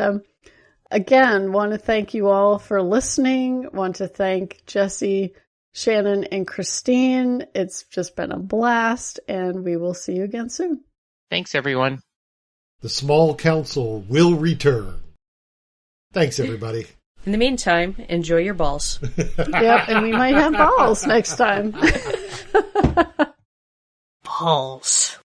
again, want to thank you all for listening. Want to thank Jesse, Shannon, and Christine. It's just been a blast, and we will see you again soon. Thanks, everyone. The small council will return. Thanks, everybody. In the meantime, enjoy your balls. Yep, and we might have balls next time. Balls.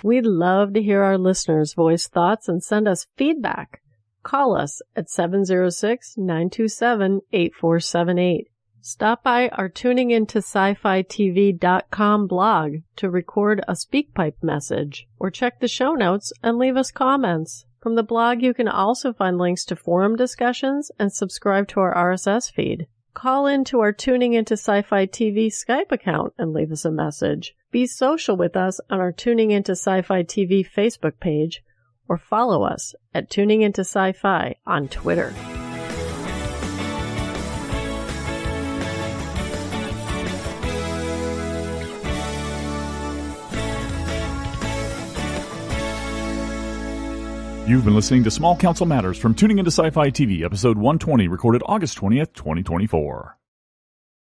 We'd love to hear our listeners voice thoughts and send us feedback. Call us at 706-927-8478. Stop by our tuningintoscifitv.com blog to record a SpeakPipe message, or check the show notes and leave us comments. From the blog, you can also find links to forum discussions and subscribe to our RSS feed. Call into our Tuning Into Sci-Fi TV Skype account and leave us a message. Be social with us on our Tuning Into Sci-Fi TV Facebook page, or follow us at Tuning Into Sci-Fi on Twitter. You've been listening to Small Council Matters from Tuning Into Sci-Fi TV, episode 120, recorded August 20th, 2024.